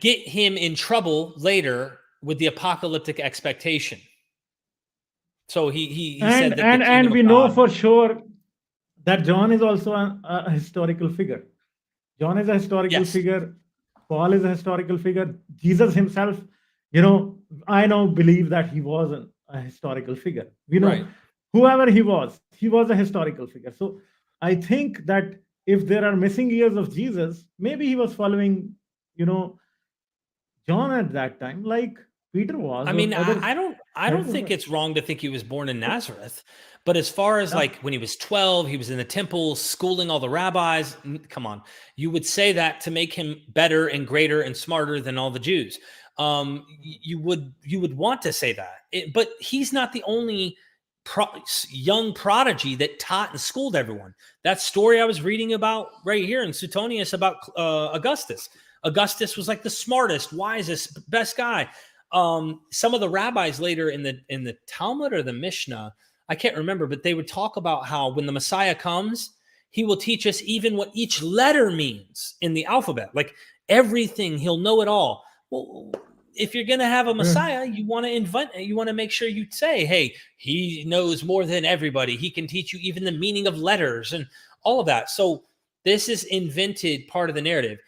get him in trouble later with the apocalyptic expectation. So he said that the and kingdom of we know God. for sure that John is also a historical figure. John is a historical Yes. figure. Paul is a historical figure. Jesus himself, you know, I now believe that he was a historical figure. We know Right. whoever he was a historical figure. So I think that if there are missing years of Jesus, maybe he was following, you know, John at that time, like Peter was, I or mean, other I don't disciples think were. it's wrong to think he was born in Nazareth. But as far as Yeah. like when he was 12, he was in the temple schooling all the rabbis. Come on. You would say that to make him better and greater and smarter than all the Jews. You would want to say that. But he's not the only young prodigy that taught and schooled everyone. That story I was reading about right here in Suetonius about Augustus. Augustus was like the smartest, wisest, best guy. Some of the rabbis later in the Talmud or the Mishnah, I can't remember, but they would talk about how when the Messiah comes, he will teach us even what each letter means in the alphabet. Like everything, he'll know it all. Well, if you're going to have a Messiah, you want to make sure you say, hey, he knows more than everybody. He can teach you even the meaning of letters and all of that. So this is invented part of the narrative.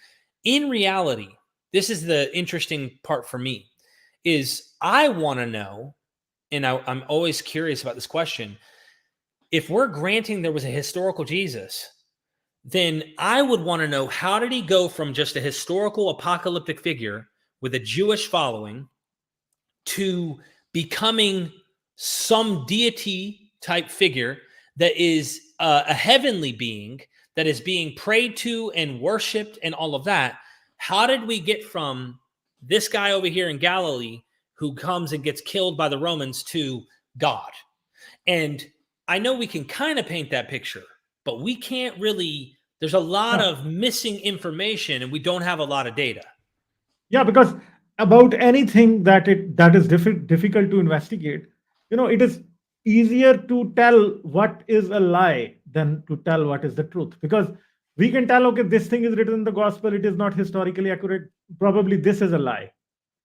In reality, this is the interesting part for me, is I want to know, and I'm always curious about this question, if we're granting there was a historical Jesus, then I would want to know, how did he go from just a historical apocalyptic figure with a Jewish following to becoming some deity type figure that is a heavenly being that is being prayed to and worshiped and all of that? How did we get from this guy over here in Galilee who comes and gets killed by the Romans to God? And I know we can kind of paint that picture, but we can't really. There's a lot Yeah. of missing information and we don't have a lot of data. Yeah, because about anything that is difficult to investigate, you know, it is easier to tell what is a lie than to tell what is the truth. Because we can tell, okay, this thing is written in the gospel, it is not historically accurate. Probably this is a lie,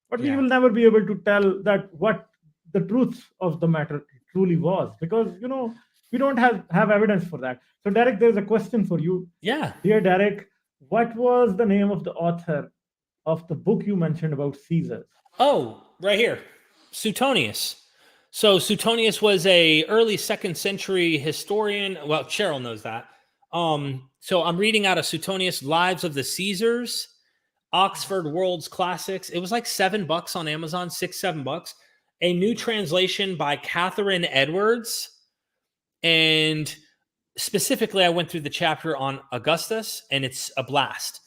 but we Yeah. will never be able to tell that what the truth of the matter truly was, because you know we don't have evidence for that. So, Derek, there's a question for you, Yeah. dear Derek. What was the name of the author of the book you mentioned about Caesar? Oh, right here. Suetonius. So Suetonius was a early 2nd century historian. Well, Cheryl knows that. So I'm reading out of Suetonius, Lives of the Caesars, Oxford World's Classics. It was like $7 on Amazon, $6-7. A new translation by Catherine Edwards. And specifically, I went through the chapter on Augustus, and it's a blast.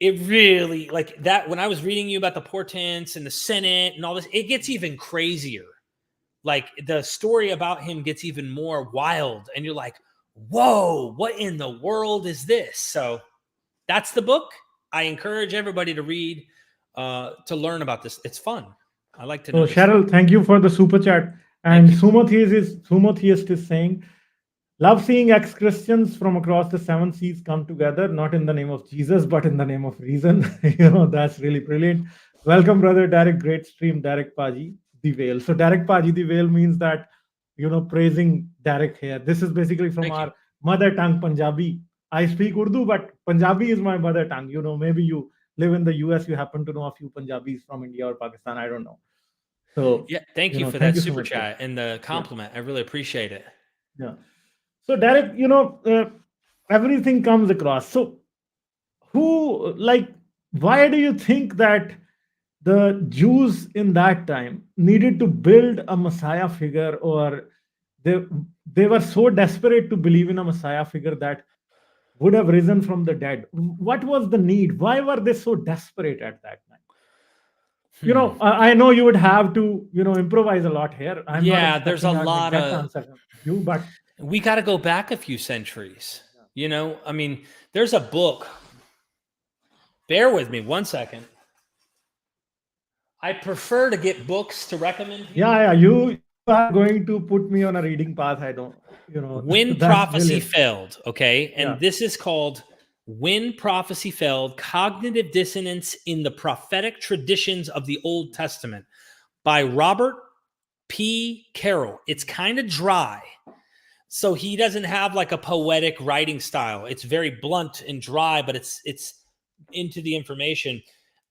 It really, like that, when I was reading you about the portents and the Senate and all this, it gets even crazier. Like the story about him gets even more wild, and you're like, whoa, what in the world is this? So that's the book. I encourage everybody to read, to learn about this. It's fun. I like to know So, this stuff. Cheryl, thank you for the super chat. Thank And you. Sumotheist is saying, love seeing ex-Christians from across the seven seas come together, not in the name of Jesus, but in the name of reason. You know, that's really brilliant. Welcome, brother Derek. Great stream, Derek Paji, the whale. So Derek Paji, the whale means that, you know, praising Derek here. This is basically from Thank you. our mother tongue, Punjabi. I speak Urdu, but Punjabi is my mother tongue. You know, maybe you live in the US, you happen to know a few Punjabis from India or Pakistan. I don't know. So, Yeah, thank you you know, for thank that you so super much. chat and the Yeah. compliment. I really appreciate it. Yeah. So, Derek, you know, everything comes across. So, why do you think that the Jews in that time needed to build a Messiah figure, or they they were so desperate to believe in a Messiah figure that would have risen from the dead? What was the need? Why were they so desperate at that time? You know, I know you would have to, you know, improvise a lot here. I'm not Yeah, there's a expecting an lot exact of. answer from you, but We got to go back a few centuries. You know, I mean, there's a book. Bear with me 1 second. I prefer to get books to recommend people. yeah, you are going to put me on a reading path. I don't, you know, When that's Prophecy brilliant. Failed, okay? Yeah. And this is called When Prophecy Failed, Cognitive Dissonance in the Prophetic Traditions of the Old Testament by Robert P. Carroll. It's kind of dry. So he doesn't have like a poetic writing style. It's very blunt and dry, but it's into the information.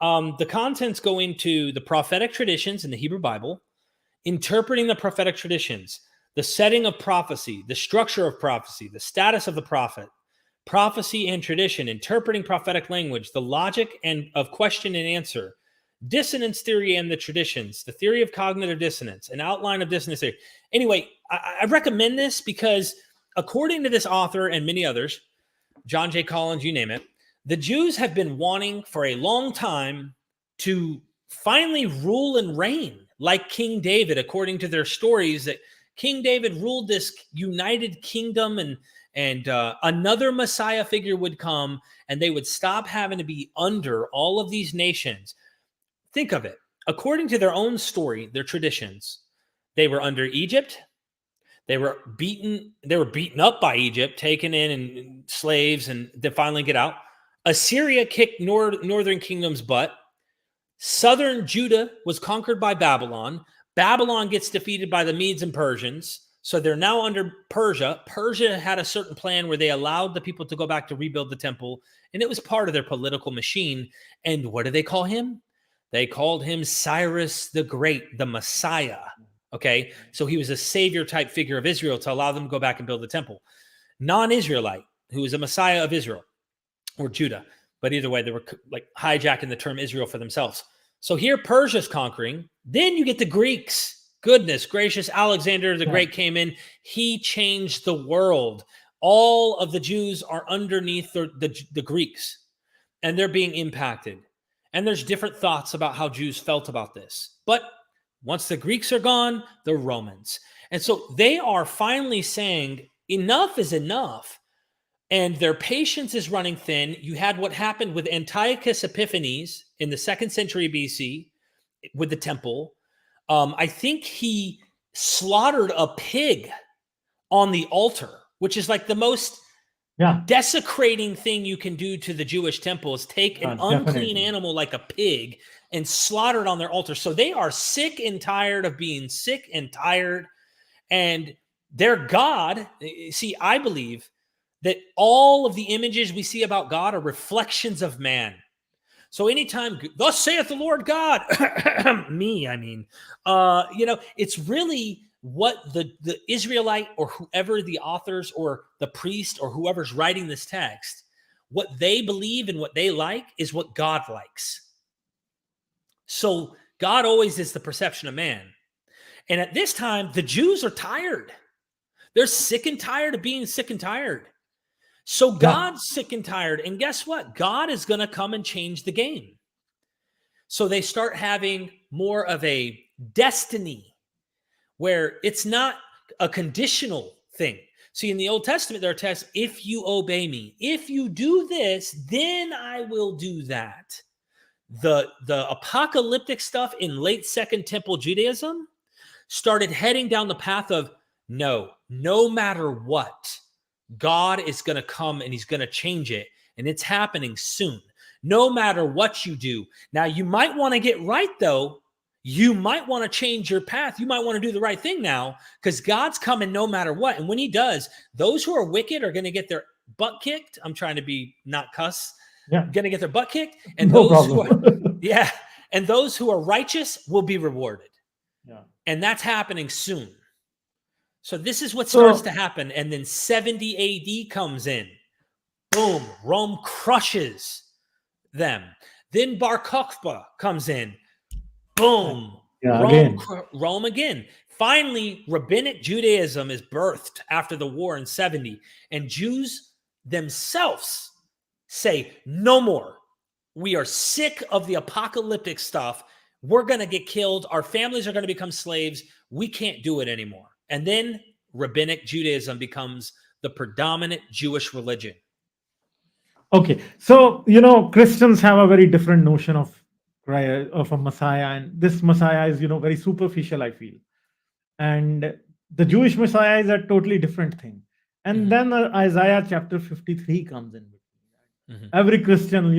The contents go into the prophetic traditions in the Hebrew Bible, interpreting the prophetic traditions, the setting of prophecy, the structure of prophecy, the status of the prophet, prophecy and tradition, interpreting prophetic language, the logic and of question and answer, dissonance theory and the traditions, the theory of cognitive dissonance, an outline of dissonance theory. Anyway, I recommend this because according to this author and many others, John J. Collins, you name it, the Jews have been wanting for a long time to finally rule and reign like King David, according to their stories, that King David ruled this united kingdom, and another Messiah figure would come and they would stop having to be under all of these nations. Think of it. According to their own story, their traditions, they were under Egypt. They were beaten up by Egypt, taken in and slaves, and they finally get out. Assyria kicked northern kingdom's butt. Southern Judah was conquered by Babylon. Babylon gets defeated by the Medes and Persians. So they're now under Persia. Persia had a certain plan where they allowed the people to go back to rebuild the temple, and it was part of their political machine. And what do they call him? They called him Cyrus the Great, the Messiah. Okay, so he was a savior type figure of Israel to allow them to go back and build the temple. Non-Israelite, who was a Messiah of Israel or Judah, but either way, they were like hijacking the term Israel for themselves. So here Persia's conquering. Then you get the Greeks. Goodness gracious, Alexander the Great came in. He changed the world. All of the Jews are underneath the Greeks, and they're being impacted. And there's different thoughts about how Jews felt about this. But once the Greeks are gone, the Romans. And so they are finally saying enough is enough. And their patience is running thin. You had what happened with Antiochus Epiphanes in the 2nd century BC with the temple. I think he slaughtered a pig on the altar, which is like the most desecrating thing you can do to the Jewish temple, is take an unclean animal like a pig and slaughter it on their altar. So they are sick and tired of being sick and tired. And their God, see, I believe that all of the images we see about God are reflections of man. So anytime, thus saith the Lord God, it's really what the Israelite or whoever the authors or the priest or whoever's writing this text, what they believe and what they like is what God likes. So God always is the perception of man. And at this time, the Jews are tired. They're sick and tired of being sick and tired. So God's sick and tired. And guess what? God is going to come and change the game. So they start having more of a destiny where it's not a conditional thing. See, in the Old Testament, there are texts, if you obey me, if you do this, then I will do that. The apocalyptic stuff in late Second Temple Judaism started heading down the path of no matter what, God is going to come and he's going to change it. And it's happening soon, no matter what you do. Now, you might want to get right, though. You might want to change your path. You might want to do the right thing now because God's coming no matter what. And when he does, those who are wicked are going to get their butt kicked. I'm trying to be not cuss. Going to get their butt kicked. And and those who are righteous will be rewarded. Yeah. And that's happening soon. So this is what starts to happen. And then 70 AD comes in. Boom. Rome crushes them. Then Bar Kokhba comes in. Boom. Yeah, Rome again. Finally, rabbinic Judaism is birthed after the war in 70. And Jews themselves say, no more. We are sick of the apocalyptic stuff. We're going to get killed. Our families are going to become slaves. We can't do it anymore. And then rabbinic Judaism becomes the predominant Jewish religion. Okay. So, Christians have a very different notion of a Messiah. And this Messiah is, very superficial, I feel. And the Jewish Messiah is a totally different thing. And then Isaiah chapter 53 comes in. Every Christian,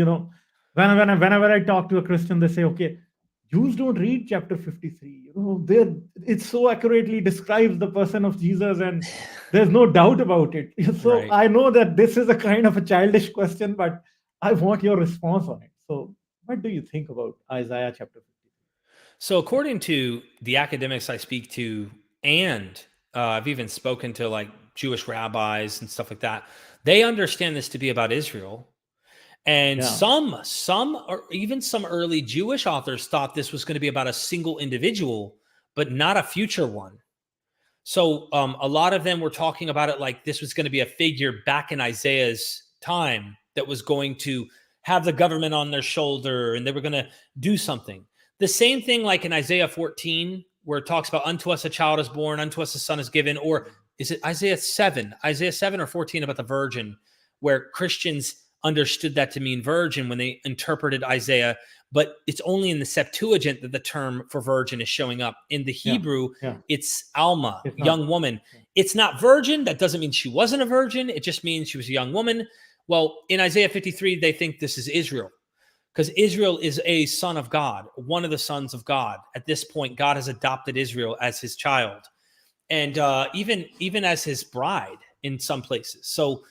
whenever I talk to a Christian, they say, okay, Jews don't read chapter 53. There it so accurately describes the person of Jesus, and there's no doubt about it. So Right. I know that this is a kind of a childish question, but I want your response on it. So what do you think about Isaiah chapter 53? So, according to the academics I speak to, and I've even spoken to like Jewish rabbis and stuff like that, they understand this to be about Israel. And Yeah. some, or even some early Jewish authors thought this was going to be about a single individual, but not a future one. So, a lot of them were talking about it like this was going to be a figure back in Isaiah's time that was going to have the government on their shoulder and they were going to do something. The same thing like in Isaiah 14, where it talks about unto us a child is born, unto us a son is given, or is it Isaiah 7? Isaiah 7 or 14 about the virgin, where Christians understood that to mean virgin when they interpreted Isaiah, but it's only in the Septuagint that the term for virgin is showing up. In the Hebrew, it's Alma, It's not. young woman. It's not virgin. That doesn't mean she wasn't a virgin. It just means she was a young woman. Well, in Isaiah 53, they think this is Israel, because Israel is a son of God, one of the sons of God. At this point, God has adopted Israel as his child, and even as his bride in some places. So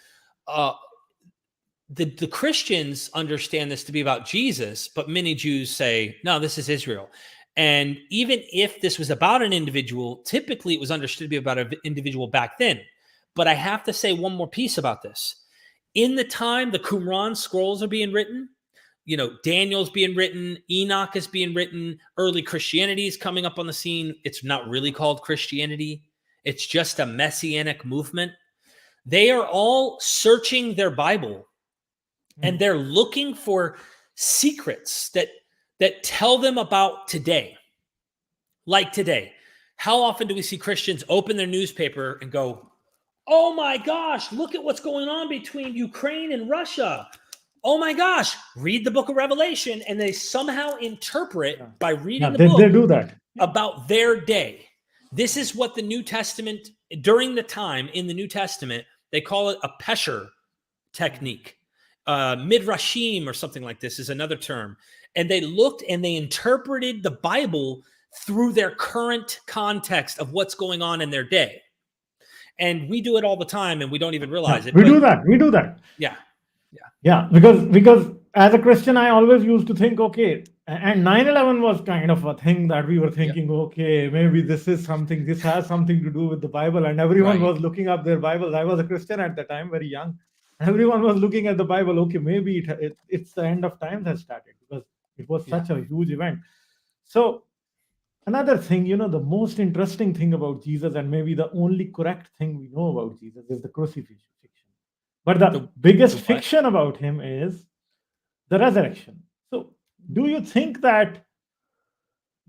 the Christians understand this to be about Jesus, but many Jews say, no, this is Israel. And even if this was about an individual, typically it was understood to be about an individual back then. But I have to say one more piece about this. In the time the Qumran scrolls are being written, Daniel's being written, Enoch is being written, early Christianity is coming up on the scene. It's not really called Christianity. It's just a messianic movement. They are all searching their Bible, and they're looking for secrets that tell them about today. Like today, how often do we see Christians open their newspaper and go, oh my gosh, look at what's going on between Ukraine and Russia. Oh my gosh, read the book of Revelation. And they somehow interpret by reading the book they do that. about their day. This is what the New Testament, during the time in the New Testament, they call it a pesher technique. Midrashim or something like this is another term. And they looked and they interpreted the Bible through their current context of what's going on in their day. And we do it all the time and we don't even realize it. We do that. Yeah. Because as a Christian, I always used to think, okay, and 9/11 was kind of a thing that we were thinking, okay, maybe this has something to do with the Bible. And everyone was looking up their Bibles. I was a Christian at the time, very young. Everyone was looking at the Bible. Okay, maybe it's the end of times has started, because it was such a huge event. So another thing, the most interesting thing about Jesus, and maybe the only correct thing we know about Jesus, is the crucifixion. But the biggest fiction about him is the resurrection. So do you think that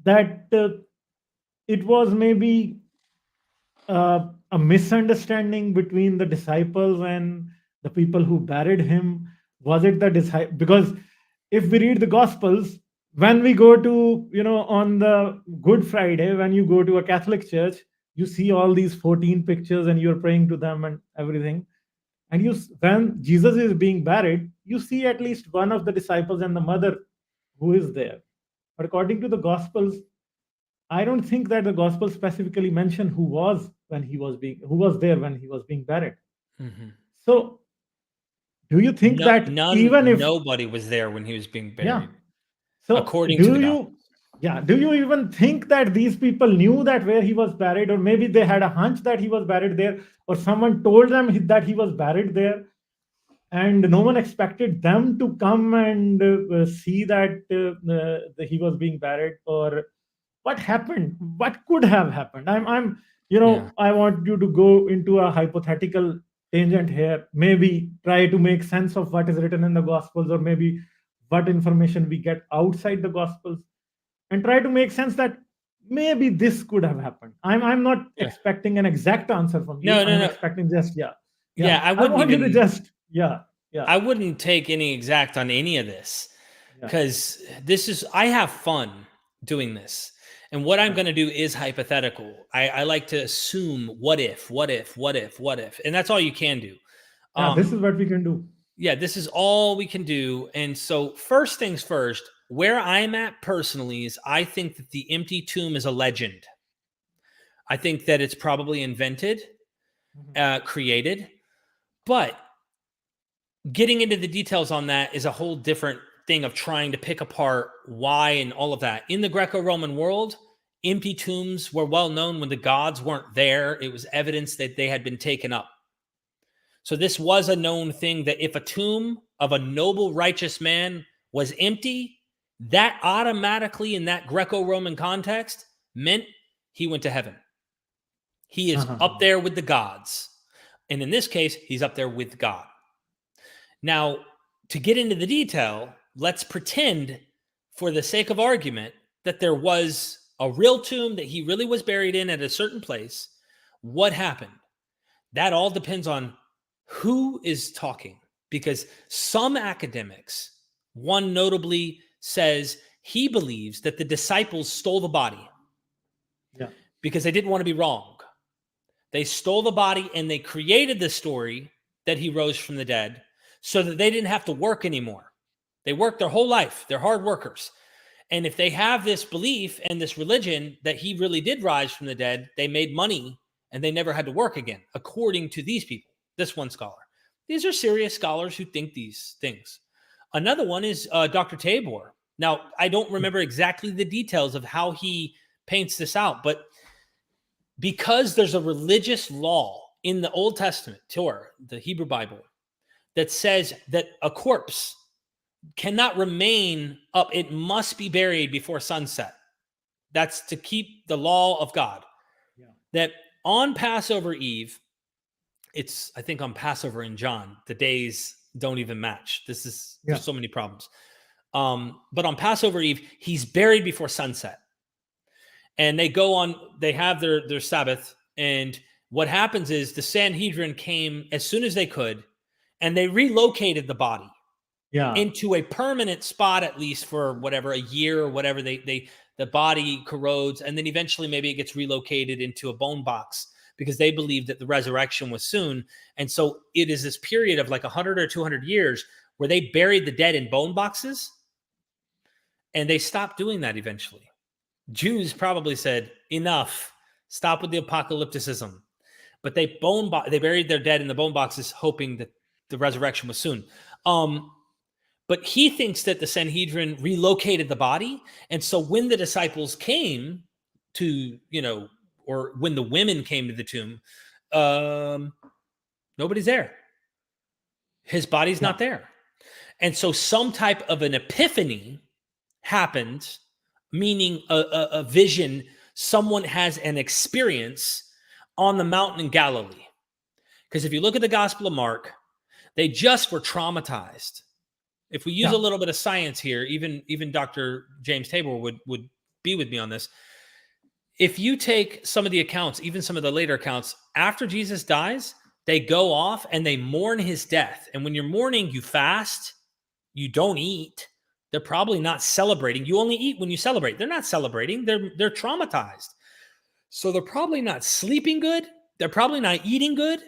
it was maybe a misunderstanding between the disciples and the people who buried him? Was it the disciple? Because if we read the Gospels, when we go to, on the Good Friday, when you go to a Catholic church, you see all these 14 pictures and you're praying to them and everything. And when Jesus is being buried, you see at least one of the disciples and the mother who is there. But according to the Gospels, I don't think that the Gospel specifically mention who was there when he was being buried. Mm-hmm. So, do you think that even if nobody was there when he was being buried? Yeah. So according to the Gospels. Do you even think that these people knew that where he was buried, or maybe they had a hunch that he was buried there, or someone told them that he was buried there, and no one expected them to come and see that he was being buried? Or what happened? What could have happened? I want you to go into a hypothetical tangent here. Maybe try to make sense of what is written in the Gospels, or maybe what information we get outside the Gospels, and try to make sense that maybe this could have happened. I'm not expecting an exact answer from you. No. Expecting just I wouldn't I wouldn't take any exact on any of this, because I have fun doing this. And what I'm going to do is hypothetical. I like to assume what if, and that's all you can do. This is what we can do. Yeah, this is all we can do. And so first things first, Where I'm at personally is I think that the empty tomb is a legend. I think that it's probably invented, created, but getting into the details on that is a whole different thing of trying to pick apart why and all of that. In the Greco-Roman world, empty tombs were well known when the gods weren't there. It was evidence that they had been taken up. So this was a known thing that if a tomb of a noble, righteous man was empty, that automatically in that Greco-Roman context meant he went to heaven. He is up there with the gods. And in this case, he's up there with God. Now, to get into the detail, let's pretend, for the sake of argument, that there was a real tomb that he really was buried in at a certain place. What happened? That all depends on who is talking, because some academics, one notably says he believes that the disciples stole the body because they didn't want to be wrong. They stole the body and they created the story that he rose from the dead so that they didn't have to work anymore. They worked their whole life. They're hard workers. And if they have this belief and this religion that he really did rise from the dead, they made money and they never had to work again, according to these people, this one scholar. These are serious scholars who think these things. Another one is Dr. Tabor. Now, I don't remember exactly the details of how he paints this out, but because there's a religious law in the Old Testament, Torah, the Hebrew Bible, that says that a corpse cannot remain up. It must be buried before sunset. That's to keep the law of God. Yeah. That on Passover Eve, it's, I think on Passover in John, the days don't even match. There's so many problems. But on Passover Eve, he's buried before sunset. And they go on, they have their Sabbath. And what happens is the Sanhedrin came as soon as they could, and they relocated the body into a permanent spot, at least for whatever, a year or whatever. The body corrodes, and then eventually maybe it gets relocated into a bone box because they believed that the resurrection was soon. And so it is this period of like 100 or 200 years where they buried the dead in bone boxes, and they stopped doing that eventually. Jews probably said, enough, stop with the apocalypticism. But they buried their dead in the bone boxes, hoping that the resurrection was soon. But he thinks that the Sanhedrin relocated the body. And so when the disciples came to, or when the women came to the tomb, nobody's there. His body's not there. And so some type of an epiphany happened, meaning a vision. Someone has an experience on the mountain in Galilee. Because if you look at the Gospel of Mark, they just were traumatized. If we use a little bit of science here, even Dr. James Tabor would be with me on this. If you take some of the accounts, even some of the later accounts, after Jesus dies, they go off and they mourn his death. And when you're mourning, you fast, you don't eat. They're probably not celebrating. You only eat when you celebrate. They're not celebrating. They're traumatized. So they're probably not sleeping good. They're probably not eating good.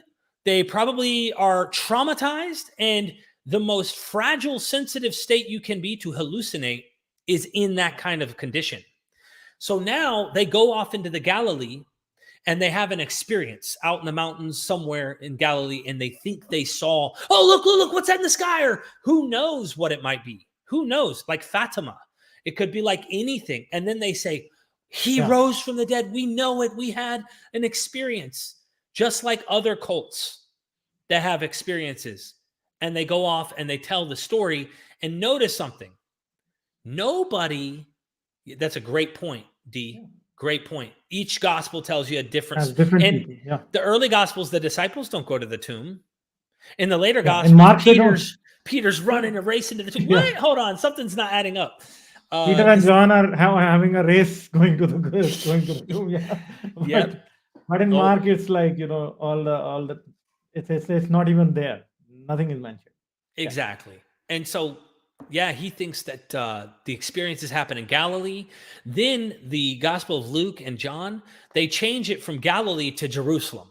They probably are traumatized. And the most fragile, sensitive state you can be to hallucinate is in that kind of condition. So now they go off into the Galilee and they have an experience out in the mountains somewhere in Galilee, and they think they saw, oh, look, what's that in the sky? Or who knows what it might be? Who knows? Like Fatima. It could be like anything. And then they say, he rose from the dead. We know it. We had an experience, just like other cults that have experiences. And they go off and they tell the story. And notice something. Nobody, that's a great point, D. Great point. Each gospel tells you a different and people, the early gospels, the disciples don't go to the tomb. In the later gospels, Peter's running a race into the tomb. Wait, hold on, something's not adding up. Peter and John are having a race going to the tomb. But in Mark, it's like all the it's not even there. Nothing is mentioned. Exactly, and so. Yeah, he thinks that the experiences happen in Galilee. Then the Gospel of Luke and John, they change it from Galilee to Jerusalem.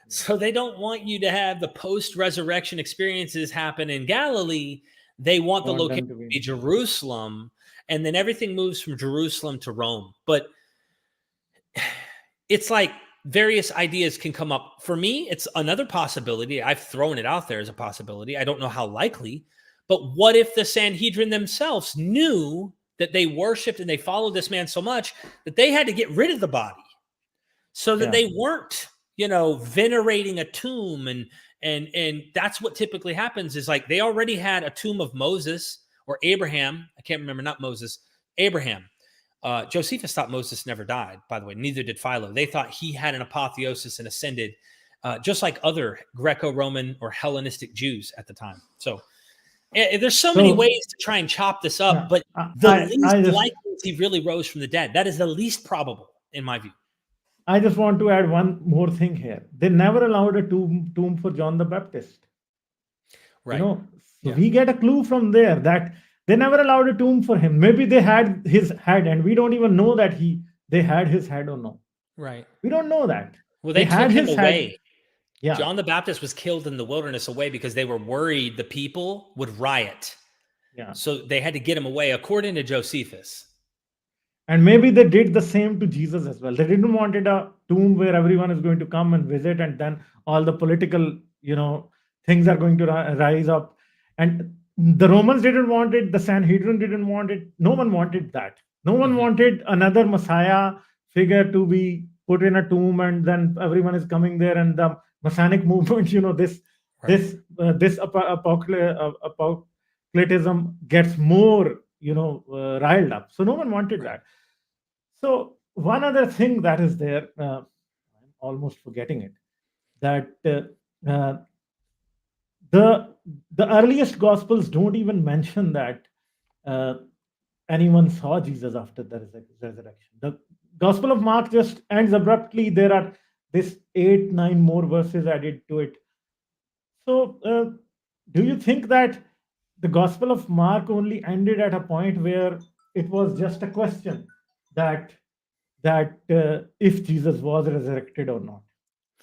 So they don't want you to have the post-resurrection experiences happen in Galilee. They want the Want them location to to be Jerusalem, and then everything moves from Jerusalem to Rome. But it's like various ideas can come up. For me, it's another possibility. I've thrown it out there as a possibility. I don't know how likely, but what if the Sanhedrin themselves knew that they worshiped and they followed this man so much that they had to get rid of the body so that they weren't, venerating a tomb, and that's what typically happens is like they already had a tomb of Moses or Abraham. I can't remember, not Moses, Abraham. Josephus thought Moses never died, by the way. Neither did Philo. They thought he had an apotheosis and ascended, just like other Greco-Roman or Hellenistic Jews at the time. So there's so many ways to try and chop this up, but the least likely is he really rose from the dead. That is the least probable, in my view. I just want to add one more thing here. They never allowed a tomb for John the Baptist. Right. So we get a clue from there that they never allowed a tomb for him. Maybe they had his head, and we don't even know that they had his head or no. Right. We don't know that. Well, they took him away. Head. Yeah. John the Baptist was killed in the wilderness away because they were worried the people would riot. Yeah. So they had to get him away, according to Josephus. And maybe they did the same to Jesus as well. They didn't want a tomb where everyone is going to come and visit, and then all the political, things are going to rise up. And the Romans didn't want it. The Sanhedrin didn't want it. No one wanted that. No one wanted another Messiah figure to be put in a tomb, and then everyone is coming there, and the Messianic movement, this apocalypticism gets more, riled up. So no one wanted that. So one other thing that is there, I'm almost forgetting it, that the earliest Gospels don't even mention that anyone saw Jesus after the resurrection. The Gospel of Mark just ends abruptly. There are this 8-9 more verses added to it. So do you think that the Gospel of Mark only ended at a point where it was just a question that if Jesus was resurrected or not?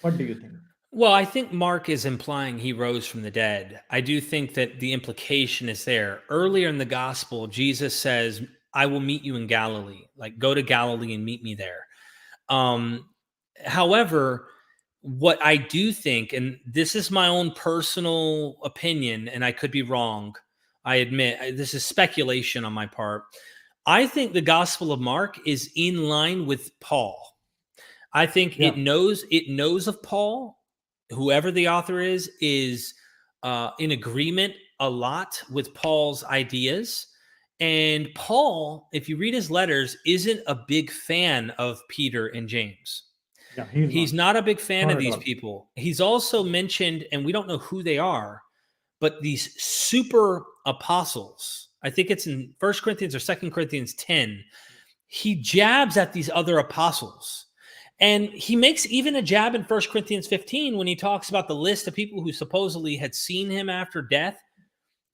What do you think? Well, I think Mark is implying he rose from the dead. I do think that the implication is there. Earlier in the gospel, Jesus says, I will meet you in Galilee. Like, go to Galilee and meet me there. However, what I do think, and this is my own personal opinion, and I could be wrong, I admit, this is speculation on my part. I think the Gospel of Mark is in line with Paul. I think it knows of Paul. Whoever the author is in agreement a lot with Paul's ideas. And Paul, if you read his letters, isn't a big fan of Peter and James. Yeah, he's not a big fan of these people. He's also mentioned, and we don't know who they are, but these super apostles. I think it's in 1 Corinthians or 2 Corinthians 10. He jabs at these other apostles. And he makes even a jab in 1 Corinthians 15 when he talks about the list of people who supposedly had seen him after death.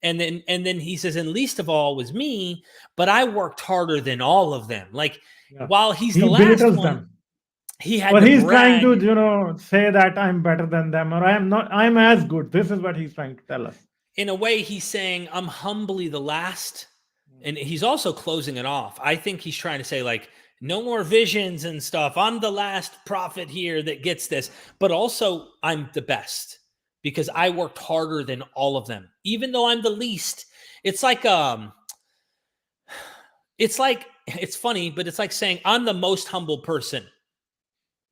And then he says, and least of all was me, but I worked harder than all of them. Like, while he's the last one, he had but he's trying to, say that I'm better than them, or I'm as good. This is what he's trying to tell us. In a way, he's saying, I'm humbly the last. And he's also closing it off. I think he's trying to say, like, no more visions and stuff. I'm the last prophet here that gets this. But also, I'm the best because I worked harder than all of them, even though I'm the least. It's funny, but it's like saying I'm the most humble person.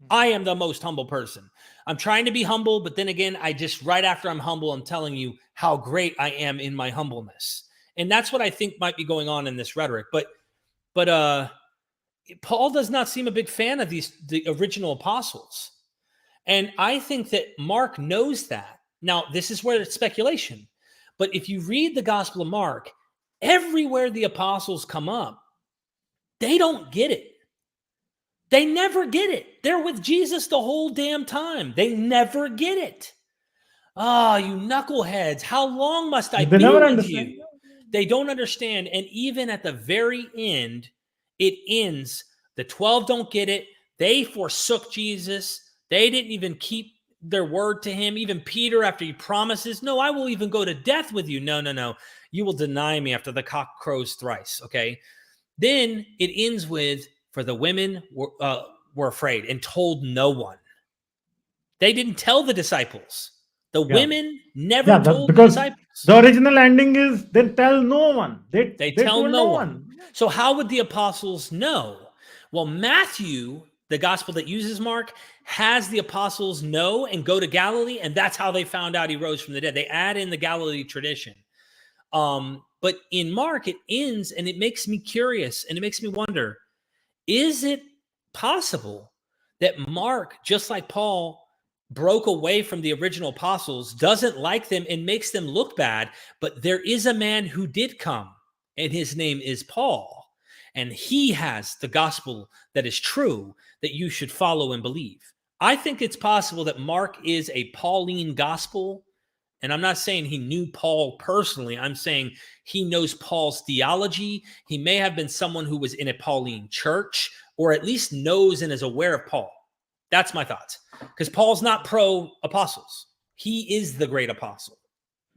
I am the most humble person. I'm trying to be humble, but then again, right after I'm humble, I'm telling you how great I am in my humbleness. And that's what I think might be going on in this rhetoric. But Paul does not seem a big fan of the original apostles. And I think that Mark knows that. Now, this is where it's speculation. But if you read the Gospel of Mark, everywhere the apostles come up, they don't get it. They never get it. They're with Jesus the whole damn time. They never get it. Oh, you knuckleheads. How long must I be with you? They don't understand. And even at the very end, it ends. The 12 don't get it. They forsook Jesus. They didn't even keep their word to him. Even Peter, after he promises, no, I will even go to death with you. No. You will deny me after the cock crows thrice. Okay. Then it ends with, for the women were afraid and told no one. They didn't tell the disciples. The women never told the because disciples. the original ending is they tell no one. They tell told no one. So how would the apostles know? Well, Matthew, the gospel that uses Mark, has the apostles know and go to Galilee, and that's how they found out he rose from the dead. They add in the Galilee tradition. But in Mark, it ends, and it makes me curious, and it makes me wonder, is it possible that Mark, just like Paul, broke away from the original apostles, doesn't like them, and makes them look bad, but there is a man who did come, and his name is Paul, and he has the gospel that is true that you should follow and believe? I think it's possible that Mark is a Pauline gospel, and I'm not saying he knew Paul personally. I'm saying he knows Paul's theology. He may have been someone who was in a Pauline church, or at least knows and is aware of Paul. That's my thoughts. Because Paul's not pro-apostles. He is the great apostle.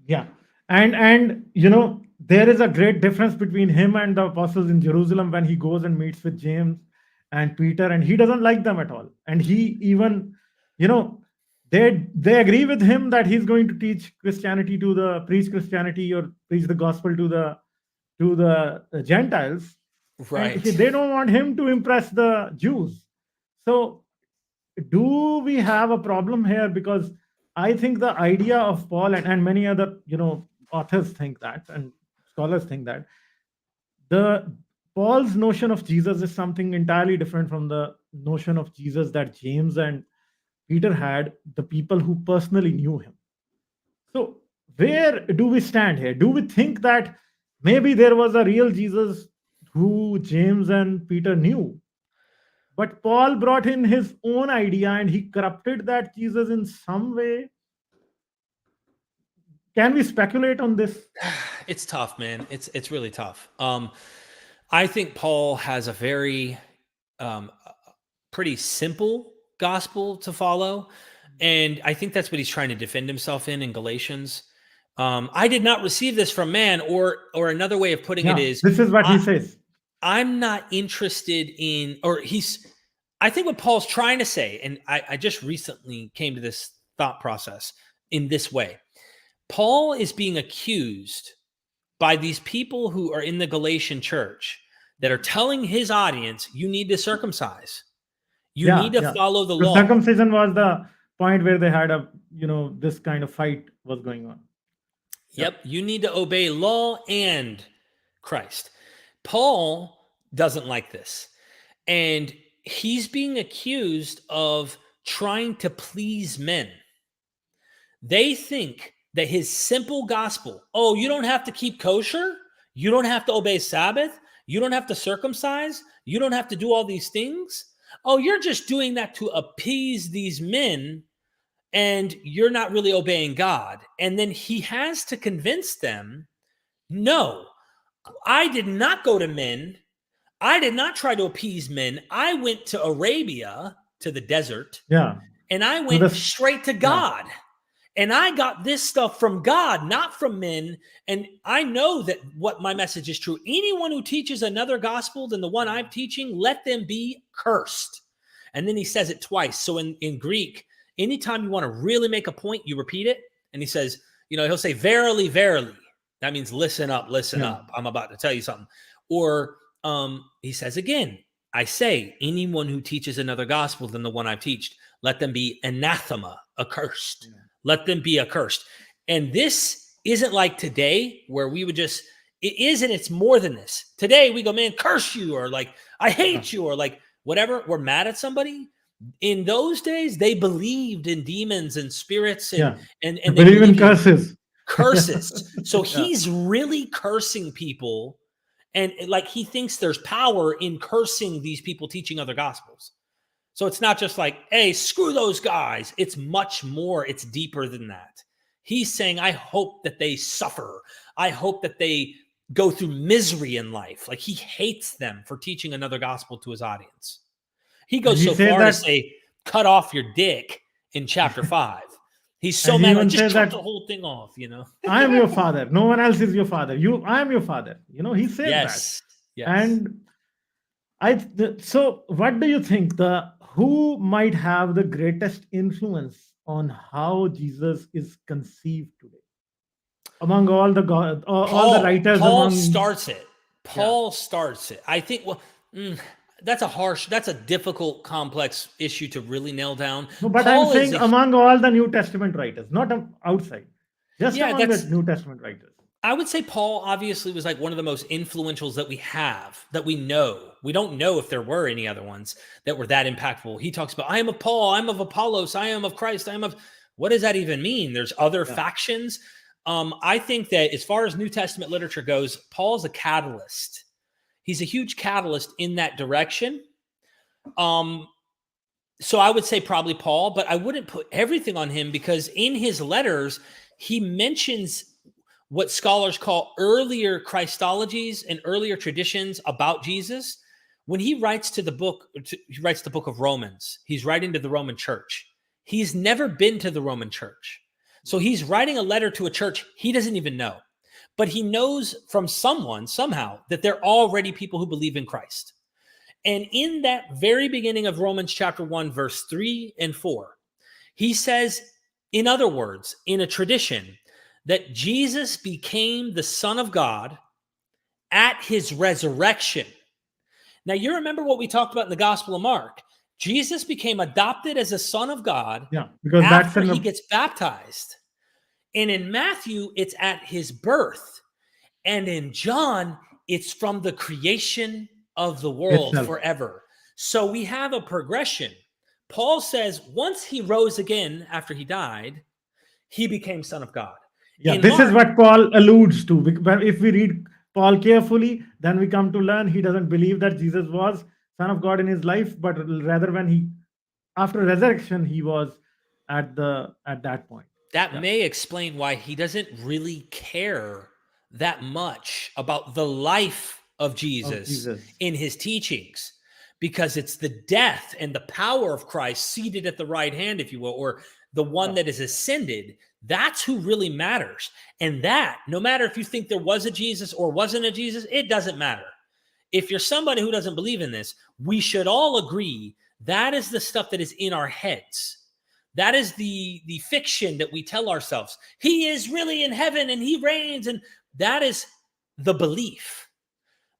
Yeah. And you know, there is a great difference between him and the apostles in Jerusalem when he goes and meets with James and Peter, and he doesn't like them at all. And he even, you know, they agree with him that he's going to teach Christianity preach Christianity or preach the gospel to the Gentiles. Right. And they don't want him to impress the Jews. So do we have a problem here? Because I think the idea of Paul and many other, you know, authors think that, and scholars think that Paul's notion of Jesus is something entirely different from the notion of Jesus that James and Peter had, the people who personally knew him. So where do we stand here? Do we think that maybe there was a real Jesus who James and Peter knew, but Paul brought in his own idea and he corrupted that Jesus in some way? Can we speculate on this? It's tough, man. It's really tough. I think Paul has a very pretty simple gospel to follow, and I think that's what he's trying to defend himself in Galatians. I did not receive this from man, or another way of putting it is, this is what he says. I'm not interested in, I think what Paul's trying to say, and I just recently came to this thought process in this way. Paul is being accused by these people who are in the Galatian church that are telling his audience, you need to circumcise. You need to follow the law. Circumcision was the point where they had this kind of fight was going on. Yep. You need to obey law and Christ. Paul doesn't like this. And he's being accused of trying to please men. They think that his simple gospel, oh, you don't have to keep kosher. You don't have to obey Sabbath. You don't have to circumcise. You don't have to do all these things. Oh, you're just doing that to appease these men, and you're not really obeying God. And then he has to convince them, no, I did not go to men. I did not try to appease men. I went to Arabia, to the desert, and I went straight to God. And I got this stuff from God, not from men. And I know that what my message is true. Anyone who teaches another gospel than the one I'm teaching, let them be cursed. And then he says it twice. So in Greek, anytime you want to really make a point, you repeat it. And he says, he'll say, verily, verily. That means listen up, listen up. I'm about to tell you something. Or he says again, I say, anyone who teaches another gospel than the one I've taught, let them be anathema, accursed. Let them be accursed. And this isn't like today where we would it is, and it's more than this. Today we go, man, curse you, or like, I hate you, or like whatever. We're mad at somebody. In those days, they believed in demons and spirits and they believe in curses. Curses. So he's really cursing people. And like, he thinks there's power in cursing these people teaching other gospels. So it's not just like, hey, screw those guys. It's much more. It's deeper than that. He's saying, I hope that they suffer. I hope that they go through misery in life. Like, he hates them for teaching another gospel to his audience. He goes so far to say, cut off your dick in chapter 5. He's so And he mad, even like, just says cut that the whole thing off, you know? I am your father. No one else is your father. I am your father. He says that. Yes. Yes. And so what do you think who might have the greatest influence on how Jesus is conceived today among all the all the writers Paul among starts it. Paul starts it. I think, well, that's a difficult, complex issue to really nail down. no, but I'm Paul is saying among all the New Testament writers, not outside, just among the New Testament writers. I would say Paul obviously was like one of the most influentials that we have, that we know. We don't know if there were any other ones that were that impactful. He talks about, I am of Paul, I am of Apollos, I am of Christ, I am of, what does that even mean? There's other factions. I think that as far as New Testament literature goes, Paul's a catalyst. He's a huge catalyst in that direction. So I would say probably Paul, but I wouldn't put everything on him, because in his letters, he mentions what scholars call earlier Christologies and earlier traditions about Jesus. When he writes the book of Romans, he's writing to the Roman church. He's never been to the Roman church. So he's writing a letter to a church he doesn't even know, but he knows from someone somehow that they're already people who believe in Christ. And in that very beginning of Romans chapter 1, verse 3 and 4, he says, in other words, in a tradition, that Jesus became the Son of God at his resurrection. Now, you remember what we talked about in the Gospel of Mark. Jesus became adopted as a Son of God because after he gets baptized. And in Matthew, it's at his birth. And in John, it's from the creation of the world forever. So we have a progression. Paul says once he rose again after he died, he became Son of God. Yeah, this is what Paul alludes to. If we read Paul carefully, then we come to learn he doesn't believe that Jesus was Son of God in his life, but rather after resurrection, he was at that point. That may explain why he doesn't really care that much about the life of Jesus in his teachings, because it's the death and the power of Christ seated at the right hand, if you will, or the one that is ascended. That's who really matters. And that, no matter if you think there was a Jesus or wasn't a Jesus, it doesn't matter. If you're somebody who doesn't believe in this, we should all agree that is the stuff that is in our heads. That is the fiction that we tell ourselves. He is really in heaven and he reigns, and that is the belief.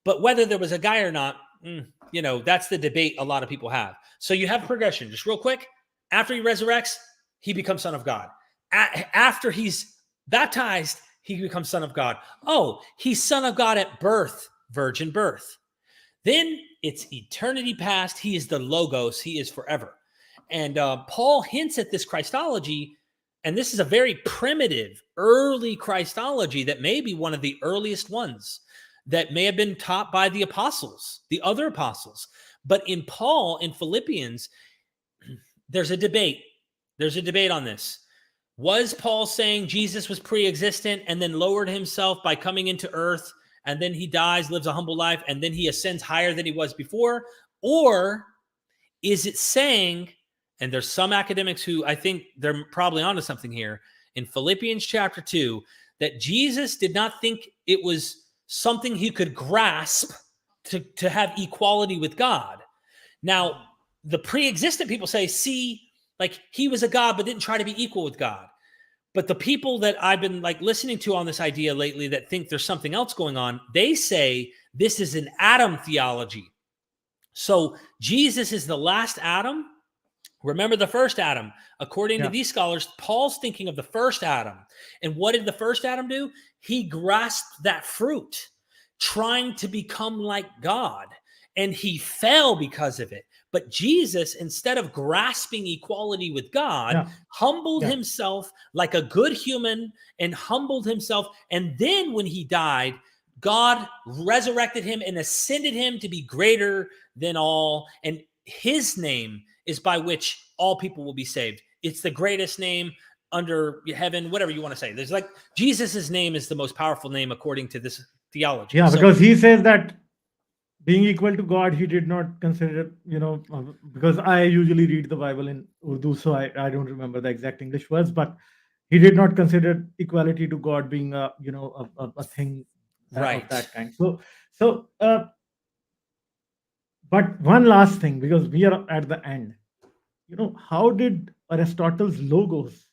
But whether there was a guy or not, that's the debate a lot of people have. So you have progression. Just real quick, after he resurrects, he becomes Son of God. After he's baptized, he becomes Son of God. Oh, he's Son of God at birth, virgin birth. Then it's eternity past. He is the Logos. He is forever. And Paul hints at this Christology, and this is a very primitive, early Christology that may be one of the earliest ones that may have been taught by the apostles, the other apostles. But in Paul, in Philippians, there's a debate. There's a debate on this. Was Paul saying Jesus was pre-existent and then lowered himself by coming into earth, and then he dies, lives a humble life, and then he ascends higher than he was before? Or is it saying, and there's some academics who I think they're probably onto something here, in Philippians chapter 2, that Jesus did not think it was something he could grasp to have equality with God. Now, the pre-existent people say, see, like he was a God, but didn't try to be equal with God. But the people that I've been listening to on this idea lately that think there's something else going on, they say this is an Adam theology. So Jesus is the last Adam. Remember the first Adam. According to these scholars, Paul's thinking of the first Adam. And what did the first Adam do? He grasped that fruit, trying to become like God. And he fell because of it. But Jesus, instead of grasping equality with God, humbled himself like a good human and humbled himself. And then when he died, God resurrected him and ascended him to be greater than all. And his name is by which all people will be saved. It's the greatest name under heaven, whatever you want to say. There's Jesus's name is the most powerful name according to this theology. Yeah, because he says that being equal to God, he did not consider, because I usually read the Bible in Urdu, so I don't remember the exact English words, but he did not consider equality to God being a thing of Right. that kind. So, but one last thing, because we are at the end, how did Aristotle's logos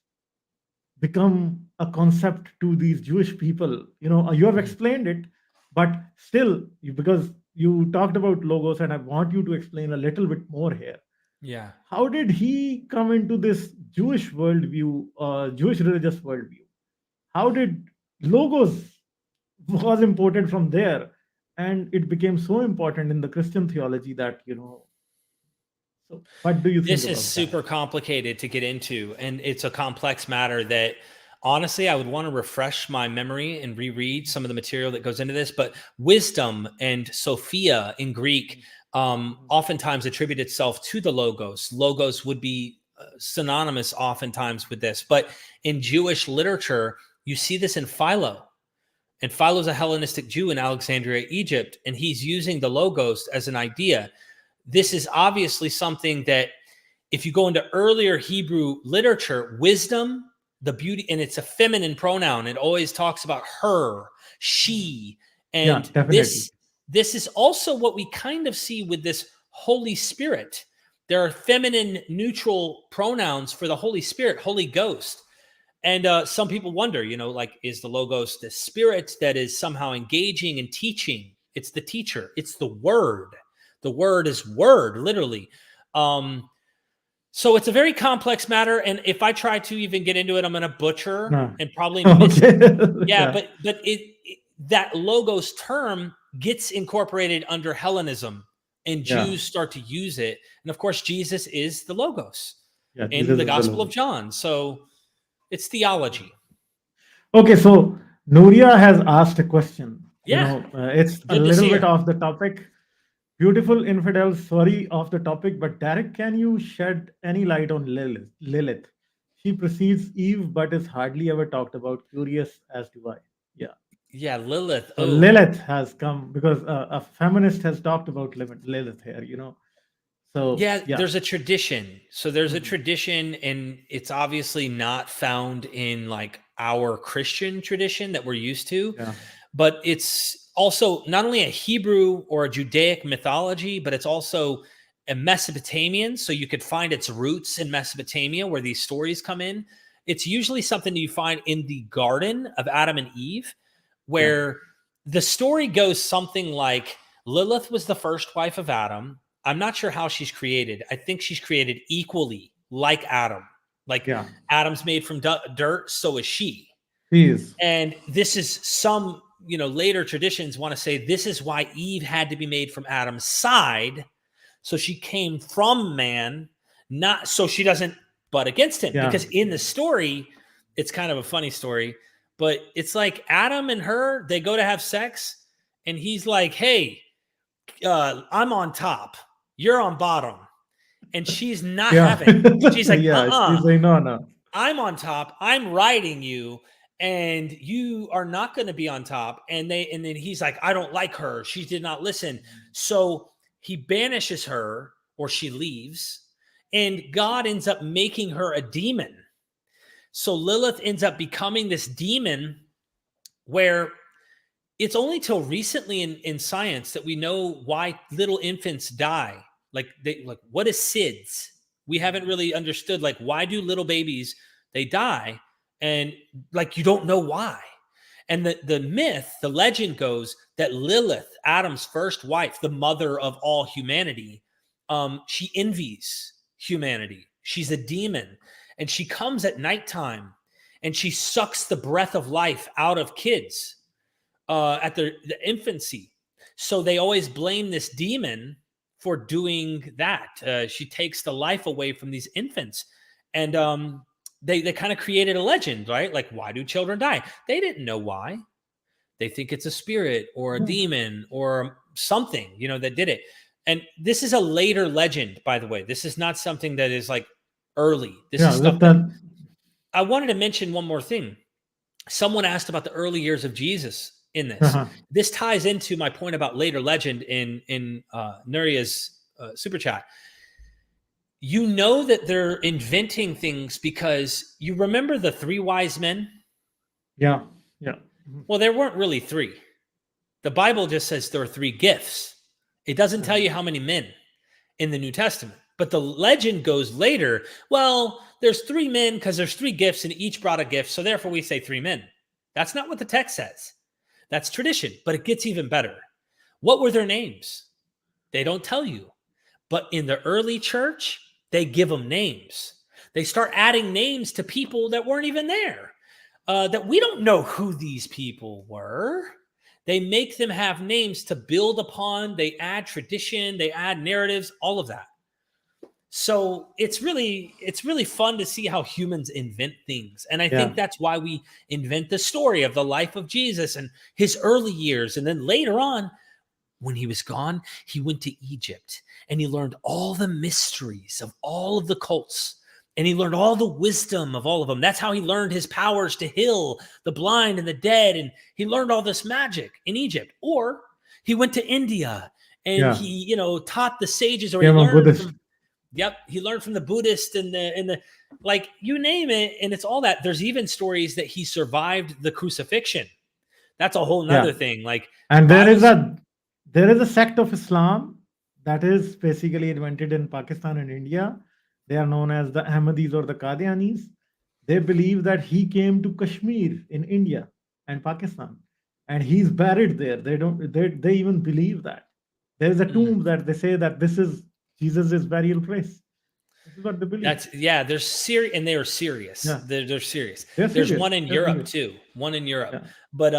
become a concept to these Jewish people? You have Mhm. explained it, but still, because you talked about logos, and I want you to explain a little bit more here. Yeah. How did he come into this Jewish worldview, Jewish religious worldview? How did logos was important from there, and it became so important in the Christian theology that So, what do you think This is about that? super complicated to get into, and it's a complex matter that honestly I would want to refresh my memory and reread some of the material that goes into this. But wisdom and Sophia in Greek oftentimes attribute itself to the logos. Logos would be synonymous oftentimes with this, but in Jewish literature, you see this in Philo. And Philo's a Hellenistic Jew in Alexandria, Egypt, and he's using the logos as an idea. This is obviously something that if you go into earlier Hebrew literature, wisdom, the beauty, and it's a feminine pronoun. It always talks about her, she, Yeah, and definitely. this is also what we kind of see with this Holy Spirit. There are feminine neutral pronouns for the Holy Spirit, Holy Ghost. And some people wonder, like, is the Logos the spirit that is somehow engaging and teaching? It's the teacher. It's the word. The word is word, literally. So it's a very complex matter, and if I try to even get into it, I'm going to butcher No. and probably miss. Okay. Yeah, Yeah. but that logos term gets incorporated under Hellenism, and Yeah. Jews start to use it, and of course, Jesus is the logos Yeah. in Jesus the is the Gospel of Lord. John. So it's theology. Okay, so Nuria has asked a question. Yeah, It's a good to little see bit her. off the topic. Beautiful infidels, sorry, off the topic, but Derek, can you shed any light on Lilith? Lilith. She precedes Eve, but is hardly ever talked about. Curious as to why. Yeah. Yeah, Lilith. So Oh, Lilith has come because a feminist has talked about Lilith here. So yeah, yeah. there's a tradition. So there's a Mhm. tradition, and it's obviously not found in like our Christian tradition that we're used to, Yeah. but it's also not only a Hebrew or a Judaic mythology, but it's also a Mesopotamian. So you could find its roots in Mesopotamia where these stories come in. It's usually something you find in the Garden of Adam and Eve, Yeah. where the story goes something like Lilith was the first wife of Adam. I'm not sure how she's created. I think she's created equally like Adam. Like Yeah. Adam's made from dirt, so is she. He is. And this is some, later traditions want to say this is why Eve had to be made from Adam's side. So she came from man, not so she doesn't butt against him. Yeah. Because in the story, it's kind of a funny story, but it's like Adam and her, they go to have sex, and he's like, hey, I'm on top, you're on bottom. And she's not Yeah. having. She's like, Yeah. She's like, no, no. I'm on top. I'm riding you, and you are not going to be on top. And then he's like, I don't like her. She did not listen. So he banishes her, or she leaves, and God ends up making her a demon. So Lilith ends up becoming this demon where it's only till recently in science that we know why little infants die. Like what is SIDS? We haven't really understood like why do little babies they die, and like you don't know why. And the myth, the legend goes that Lilith, Adam's first wife, the mother of all humanity, she envies humanity. She's a demon, and she comes at nighttime, and she sucks the breath of life out of kids at the infancy. So they always blame this demon for doing that. She takes the life away from these infants, and they kind of created a legend, right? Like, why do children die? They didn't know why. They think it's a spirit or a Yeah. demon or something, that did it. And this is a later legend, by the way. This is not something that is like early. This Yeah. is stuff that I wanted to mention one more thing. Someone asked about the early years of Jesus. in this. Uh-huh. This ties into my point about later legend in Nuria's super chat. You know that they're inventing things because you remember the three wise men? Yeah. Yeah. Well, there weren't really three. The Bible just says there are three gifts. It doesn't tell you how many men in the New Testament. But the legend goes later, well, there's three men because there's three gifts and each brought a gift. So therefore we say three men. That's not what the text says. That's tradition, but it gets even better. What were their names? They don't tell you. But in the early church, they give them names. They start adding names to people that weren't even there, that we don't know who these people were. They make them have names to build upon. They add tradition. They add narratives, all of that. So it's really fun to see how humans invent things. And I think that's why we invent the story of the life of Jesus and his early years. And then later on, when he was gone, he went to Egypt and he learned all the mysteries of all of the cults. And he learned all the wisdom of all of them. That's how he learned his powers to heal the blind and the dead. And he learned all this magic in Egypt. Or he went to India and he, taught the sages, or he learned from, he learned from the Buddhist and the like, you name it. And it's all that. There's even stories that he survived the crucifixion. That's a whole nother thing. Like, and there is a sect of Islam that is basically invented in Pakistan and India. They are known as the Ahmadis or the Qadianis. They believe that he came to Kashmir in India and Pakistan, and he's buried there. They even believe that there is a tomb that they say that this is Jesus' burial place. This is what they believe. They're serious, and they are serious. Yeah. They're serious. There's serious. One in Europe too. One in Europe, but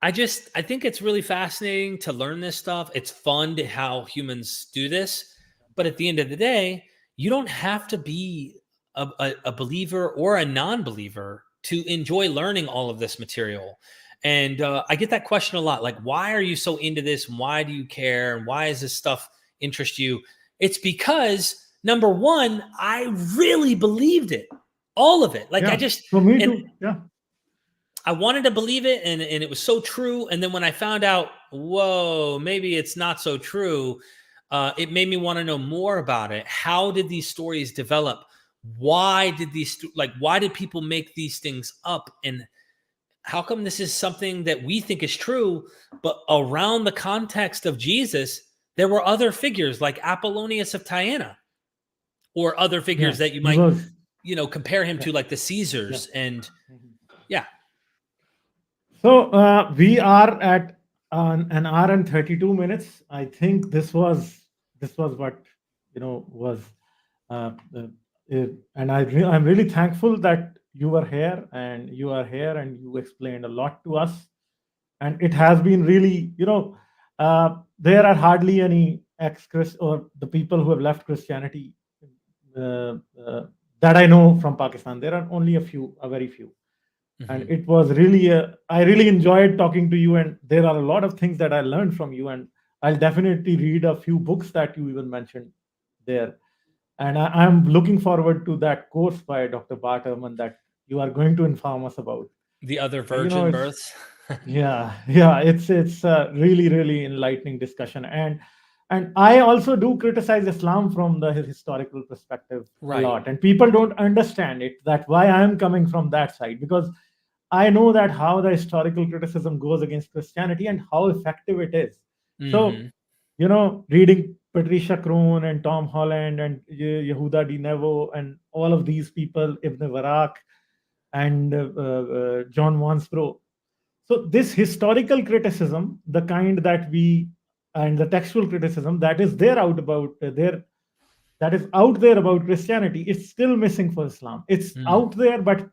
I think it's really fascinating to learn this stuff. It's fun to how humans do this, but at the end of the day, you don't have to be a believer or a non-believer to enjoy learning all of this material. And I get that question a lot. Like, why are you so into this? Why do you care? And why does this stuff interest you? It's because, number one, I really believed it. All of it. Like, For me too. I wanted to believe it, and it was so true. And then when I found out, whoa, maybe it's not so true, it made me want to know more about it. How did these stories develop? Why did people make these things up? And how come this is something that we think is true, but around the context of Jesus, there were other figures like Apollonius of Tyana, or other figures that you might, compare him to, like the Caesars. And So we are at an hour and 32 minutes. I think this was what was, and I'm really thankful that you were here, and you are here, and you explained a lot to us. And it has been really, there are hardly any ex-Christ or the people who have left Christianity that I know from Pakistan. There are only a very few. And it was really, I really enjoyed talking to you, and there are a lot of things that I learned from you, and I'll definitely read a few books that you even mentioned there. And I'm looking forward to that course by Dr. Barterman that you are going to inform us about. The other virgin births. It's a really, really enlightening discussion. And I also do criticize Islam from the historical perspective a lot. And people don't understand it, that why I'm coming from that side, because I know that how the historical criticism goes against Christianity and how effective it is. So, reading Patricia Crone and Tom Holland and Yehuda Di Nevo and all of these people, Ibn Barak and John Wansbrough. So this historical criticism, the kind that and the textual criticism that is out there about Christianity, it's still missing for Islam. It's out there, but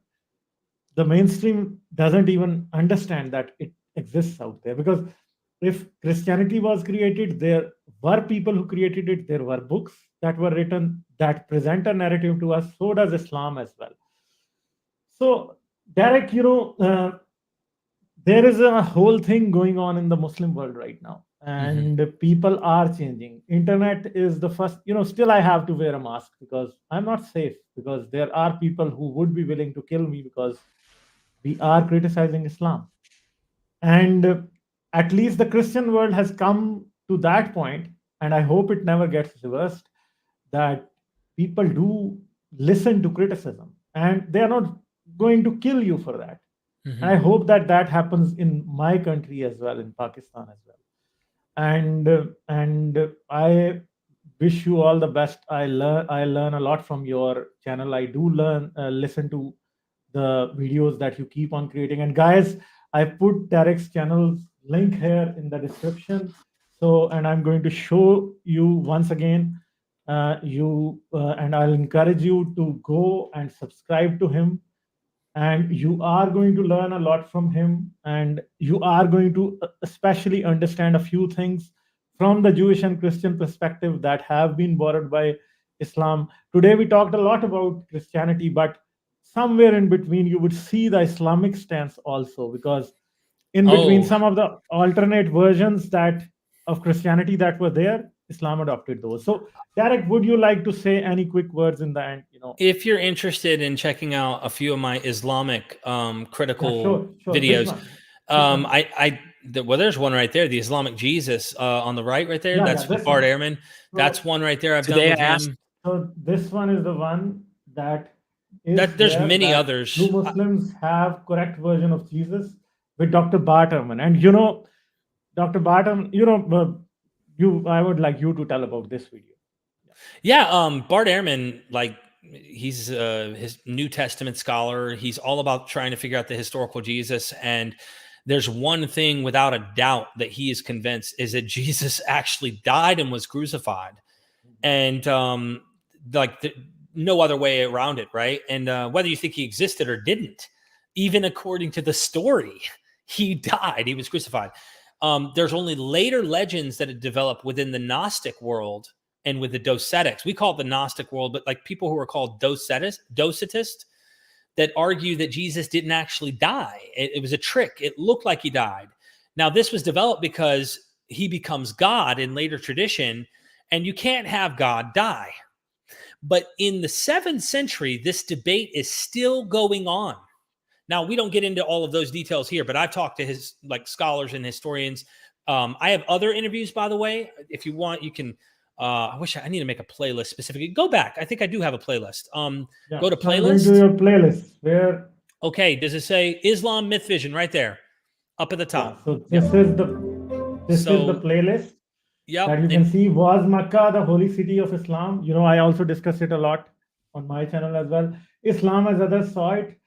the mainstream doesn't even understand that it exists out there. Because if Christianity was created, there were people who created it. There were books that were written that present a narrative to us. So does Islam as well. So, Derek, there is a whole thing going on in the Muslim world right now, and people are changing. Internet is the first, still I have to wear a mask because I'm not safe, because there are people who would be willing to kill me because we are criticizing Islam. And at least the Christian world has come to that point, and I hope it never gets reversed, that people do listen to criticism and they are not going to kill you for that. And I hope that that happens in my country as well, in Pakistan as well. And I wish you all the best. I learn a lot from your channel. I do learn listen to the videos that you keep on creating. And guys, I put Derek's channel's link here in the description. So, and I'm going to show you once again. And I'll encourage you to go and subscribe to him, and you are going to learn a lot from him, and you are going to especially understand a few things from the Jewish and Christian perspective that have been borrowed by Islam. Today we talked a lot about Christianity, but somewhere in between you would see the Islamic stance also, because in between some of the alternate versions that of Christianity that were there, Islam adopted those. So Derek, would you like to say any quick words in the end? If you're interested in checking out a few of my Islamic critical videos, well, there's one right there, the Islamic Jesus on the right there. That's with Bart Ehrman. That's one right there I've done with him. So this one is the one that is there's many others. True Muslims have correct version of Jesus with Dr. Bart Ehrman. And Dr. Bart Ehrman, I would like you to tell about this video. Bart Ehrman, he's his New Testament scholar. He's all about trying to figure out the historical Jesus. And there's one thing without a doubt that he is convinced is that Jesus actually died and was crucified. And no other way around it, right? And whether you think he existed or didn't, even according to the story, he died, he was crucified. There's only later legends that had developed within the Gnostic world and with the Docetics. We call it the Gnostic world, but like people who are called Docetists that argue that Jesus didn't actually die. It was a trick. It looked like he died. Now, this was developed because he becomes God in later tradition, and you can't have God die. But in the 7th century, this debate is still going on. Now, we don't get into all of those details here, but I've talked to scholars and historians. I have other interviews, by the way. If you want, you can. I need to make a playlist specifically. Go back. I think I do have a playlist. Go to playlist. Do your playlist. Where? Okay. Does it say Islam Mythvision right there, up at the top? Yeah, so this is the playlist. Yeah. That you can see, was Makkah the holy city of Islam? I also discuss it a lot on my channel as well. Islam as others saw it.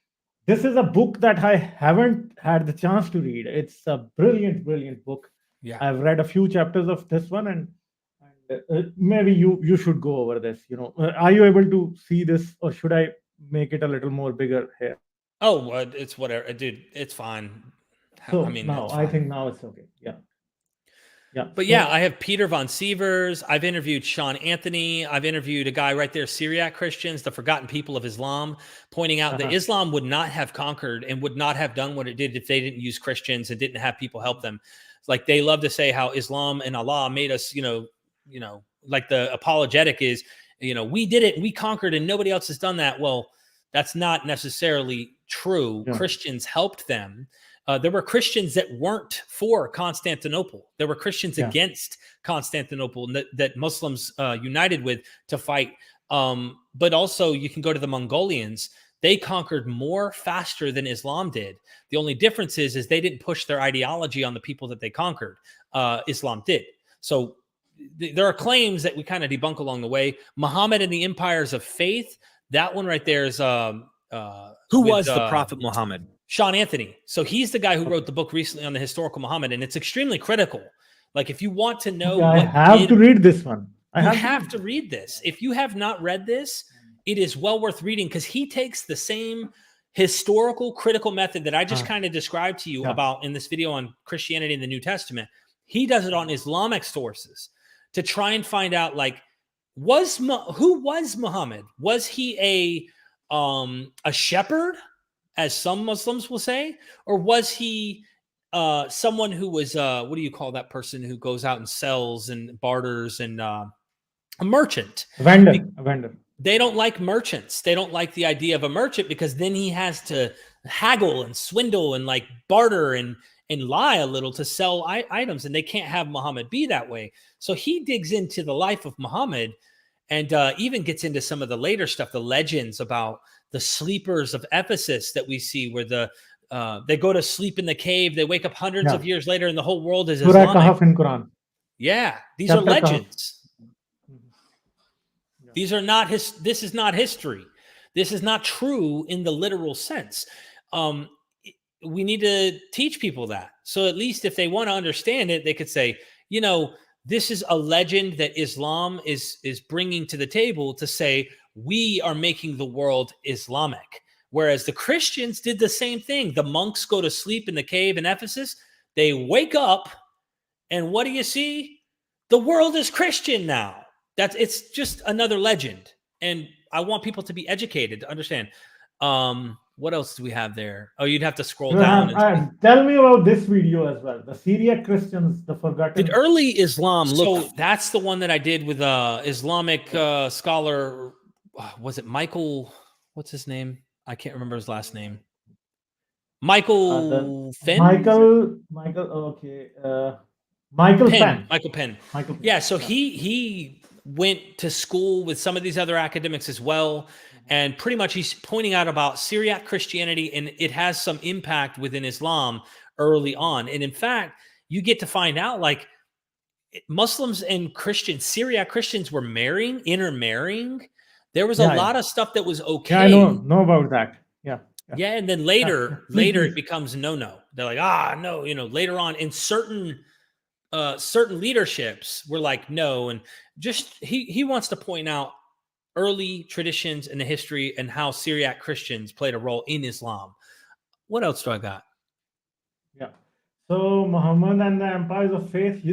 This is a book that I haven't had the chance to read. It's a brilliant, brilliant book. Yeah. I've read a few chapters of this one, and maybe you should go over this. Are you able to see this, or should I make it a little more bigger here? Oh, it's whatever, dude. It's fine. So I think now it's okay. Yeah. Yeah. But yeah, I have Peter von Sievers. I've interviewed Sean Anthony. I've interviewed a guy right there, Syriac Christians, the forgotten people of Islam, pointing out that Islam would not have conquered and would not have done what it did if they didn't use Christians and didn't have people help them. Like, they love to say how Islam and Allah made us, like the apologetic is, we did it and we conquered and nobody else has done that. Well, that's not necessarily true. Yeah. Christians helped them. There were Christians that weren't for Constantinople. There were Christians against Constantinople that Muslims united with to fight. But also, you can go to the Mongolians. They conquered more faster than Islam did. The only difference is they didn't push their ideology on the people that they conquered. Islam did. So there are claims that we kind of debunk along the way. Muhammad and the Empires of Faith, that one right there is... who was the Prophet Muhammad? Sean Anthony. So he's the guy who wrote the book recently on the historical Muhammad, and it's extremely critical. Like, if you want to know, I have to read this one. I have to read this. If you have not read this, it is well worth reading, because he takes the same historical critical method that I just kind of described to you about in this video on Christianity in the New Testament. He does it on Islamic sources to try and find out, like, who was Muhammad? Was he a shepherd, as some Muslims will say, or was he someone who was what do you call that person who goes out and sells and barters, and a merchant? A vendor. They don't like merchants. They don't like the idea of a merchant, because then he has to haggle and swindle and like barter, and and lie a little to sell items, and they can't have Muhammad be that way. So he digs into the life of Muhammad, and even gets into some of the later stuff, the legends about the sleepers of Ephesus that we see, where they go to sleep in the cave, they wake up hundreds of years later, and the whole world is Surah Islamic. Kahf in Quran. Yeah, these Chapter are legends. Yeah. These are not this is not history. This is not true in the literal sense. We need to teach people that. So at least if they want to understand it, they could say, you know, this is a legend that Islam is bringing to the table to say we are making the world Islamic. Whereas the Christians did the same thing. The monks go to sleep in the cave in Ephesus. They wake up, and what do you see? The world is Christian now. It's just another legend. And I want people to be educated to understand. What else do we have there? Oh, you'd have to scroll down. Tell me about this video as well. The Syriac Christians, the forgotten. Did early Islam look? So that's the one that I did with Islamic scholar. Was it Michael? What's his name? I can't remember his last name. Michael Fenn? Michael, okay. Michael Penn. Michael Penn. Yeah, so he went to school with some of these other academics as well. And pretty much he's pointing out about Syriac Christianity, and it has some impact within Islam early on. And in fact, you get to find out like Muslims and Christians, Syriac Christians were intermarrying. There was a lot of stuff that was okay. Yeah, I know about that. Yeah. Yeah, and then later it becomes no. They're like, no, later on in certain leaderships were like, no. And just he wants to point out early traditions in the history and how Syriac Christians played a role in Islam. What else do I got? Yeah. So Muhammad and the empires of faith.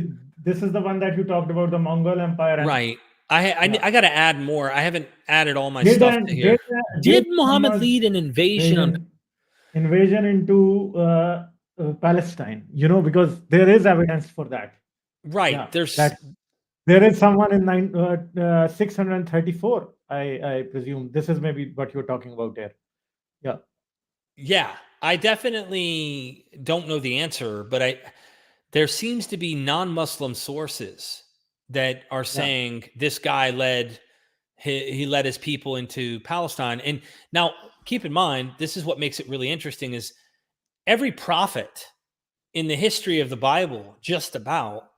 This is the one that you talked about, the Mongol Empire. Right. I got to add more. I haven't added all my stuff to here. Did Muhammad lead an invasion into Palestine? Because there is evidence for that. Right. Yeah, there is someone in 634. I presume this is maybe what you're talking about there. Yeah. Yeah. I definitely don't know the answer, but there seems to be non-Muslim sources that are saying this guy led his people into Palestine. And now keep in mind, this is what makes it really interesting is every prophet in the history of the Bible just about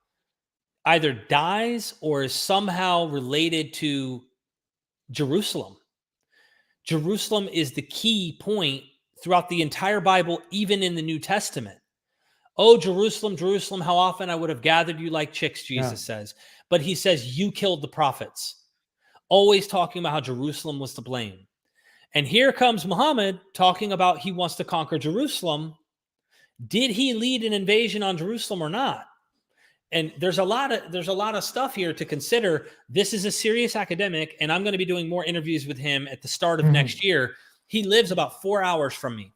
either dies or is somehow related to Jerusalem. Jerusalem is the key point throughout the entire Bible, even in the New Testament. Oh, Jerusalem, Jerusalem, how often I would have gathered you like chicks, Jesus says. But he says, you killed the prophets. Always talking about how Jerusalem was to blame. And here comes Muhammad talking about he wants to conquer Jerusalem. Did he lead an invasion on Jerusalem or not? And there's a lot of stuff here to consider. This is a serious academic, and I'm going to be doing more interviews with him at the start of next year. He lives about 4 hours from me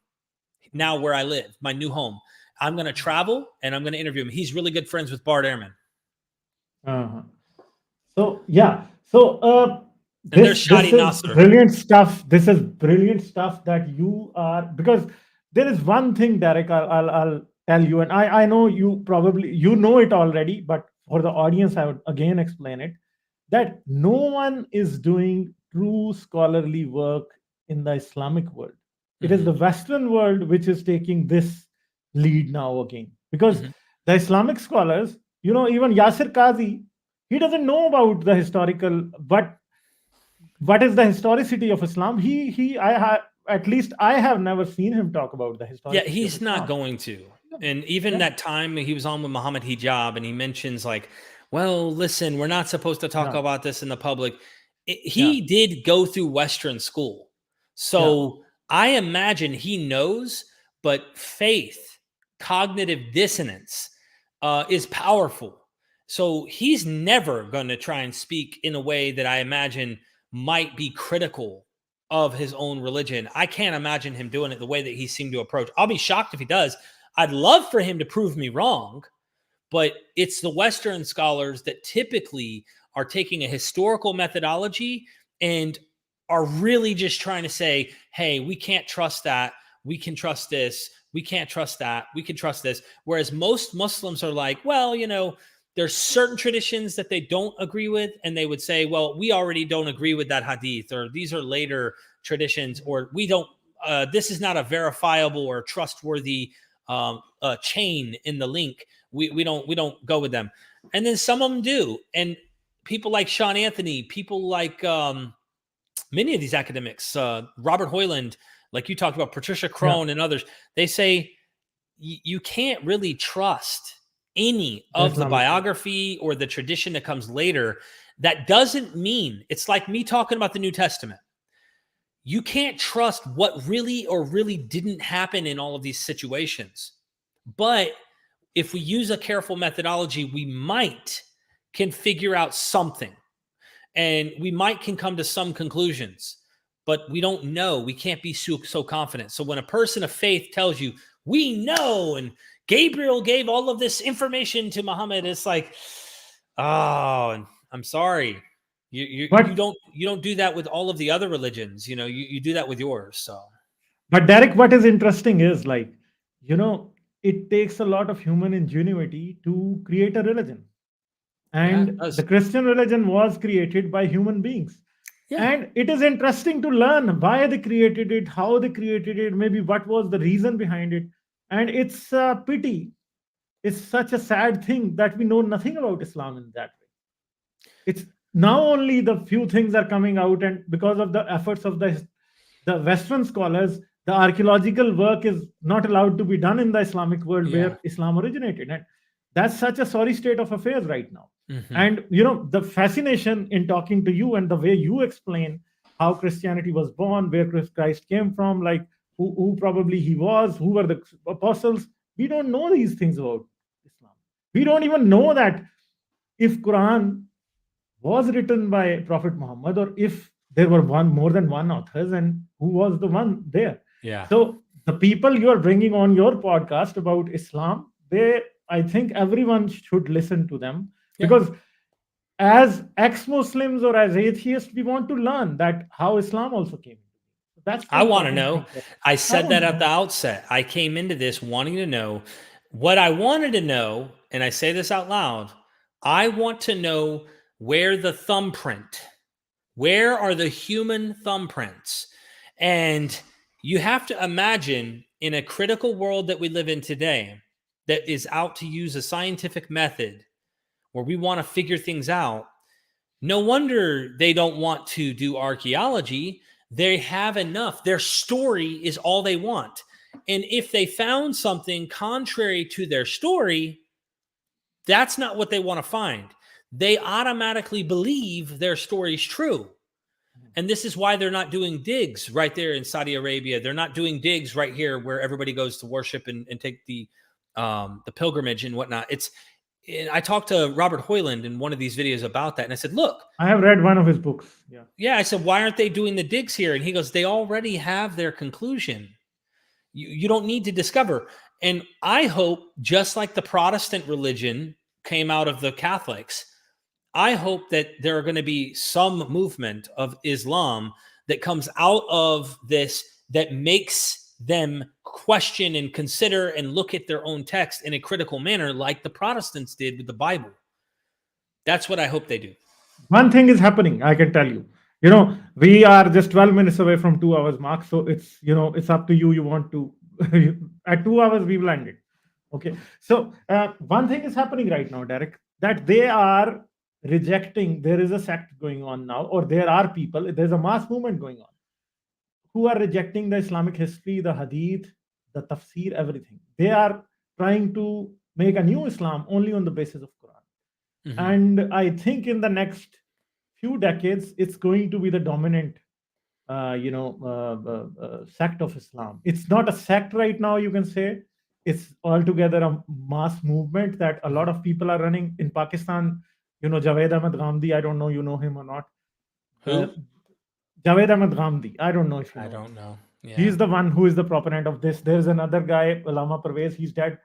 now where I live, my new home. I'm going to travel, and I'm going to interview him. He's really good friends with Bart Ehrman. So, yeah. So, this is brilliant stuff. This is brilliant stuff that you are, because there is one thing, Derek, I'll tell you, and I know you know it already, but for the audience, I would again explain it, that no one is doing true scholarly work in the Islamic world. It is the Western world which is taking this lead now again, because the Islamic scholars, even Yasir Qazi, he doesn't know about the historical, but what is the historicity of Islam? At least I have never seen him talk about the historicity. Yeah, he's not going to. And even that time he was on with Muhammad Hijab, and he mentions like, well, listen, we're not supposed to talk about this in the public. He did go through Western school. So I imagine he knows, but faith, cognitive dissonance is powerful. So he's never going to try and speak in a way that I imagine might be critical of his own religion. I can't imagine him doing it the way that he seemed to approach. I'll be shocked if he does. I'd love for him to prove me wrong, but it's the Western scholars that typically are taking a historical methodology and are really just trying to say, hey, we can't trust that. We can trust this. We can't trust that. We can trust this. Whereas most Muslims are like, well, there's certain traditions that they don't agree with, and they would say, well, we already don't agree with that hadith, or these are later traditions, or we don't, this is not a verifiable or trustworthy chain in the link. We don't go with them. And then some of them do. And people like Sean Anthony, people like many of these academics, Robert Hoyland, like you talked about, Patricia Crone and others, they say you can't really trust any of the biography or the tradition that comes later. That doesn't mean, it's like me talking about the New Testament. You can't trust what really or really didn't happen in all of these situations. But if we use a careful methodology, we can figure out something, and we can come to some conclusions, but we don't know. We can't be so confident. So when a person of faith tells you, we know, and Gabriel gave all of this information to Muhammad, it's like, oh, I'm sorry. You don't do that with all of the other religions. You do that with yours. So, but Derek, what is interesting is, like, it takes a lot of human ingenuity to create a religion, and the Christian religion was created by human beings. And it is interesting to learn why they created it, how they created it, maybe what was the reason behind it. And it's a pity. It's such a sad thing that we know nothing about Islam in that way. It's now only the few things are coming out, and because of the efforts of the Western scholars, the archaeological work is not allowed to be done in the Islamic world where Islam originated. And that's such a sorry state of affairs right now. Mm-hmm. And, the fascination in talking to you and the way you explain how Christianity was born, where Christ came from, like who probably he was, who were the apostles. We don't know these things about Islam. We don't even know that if Quran was written by Prophet Muhammad, or if there were more than one authors, and who was the one there. Yeah. So the people you are bringing on your podcast about Islam, I think everyone should listen to them, because as ex-Muslims or as atheists, we want to learn that how Islam also came. I want to know. I said that at the outset. I came into this wanting to know what I wanted to know, and I say this out loud. I want to know where the thumbprint, where are the human thumbprints? And you have to imagine, in a critical world that we live in today, that is out to use a scientific method where we want to figure things out. No wonder they don't want to do archaeology. They have enough. Their story is all they want. And if they found something contrary to their story, that's not what they want to find. They automatically believe their story's true. And this is why they're not doing digs right there in Saudi Arabia. They're not doing digs right here where everybody goes to worship and take the pilgrimage and whatnot. I talked to Robert Hoyland in one of these videos about that. And I said, look, I have read one of his books. Yeah. I said, why aren't they doing the digs here? And he goes, they already have their conclusion. You don't need to discover. And I hope, just like the Protestant religion came out of the Catholics, I hope that there are going to be some movement of Islam that comes out of this that makes them question and consider and look at their own text in a critical manner, like the Protestants did with the Bible. That's what I hope they do. One thing is happening, I can tell you. We are just 12 minutes away from 2 hours mark. So it's up to you. You want to, at 2 hours, we will end it. Okay. So one thing is happening right now, Derek, that they are rejecting. There is a sect going on now, or there are people, there's a mass movement going on, who are rejecting the Islamic history, the hadith, the tafsir, everything. They are trying to make a new Islam only on the basis of Quran. Mm-hmm. And I think in the next few decades, it's going to be the dominant sect of Islam. It's not a sect right now, you can say. It's altogether a mass movement that a lot of people are running. In Pakistan, Javed Ahmed Ghamdi, I don't know you know him or not. Who? Javed Ahmed Ghamdi. I don't know if you know. I don't know. Yeah. He's the one who is the proponent of this. There's another guy, Allama Pervez. He's dead.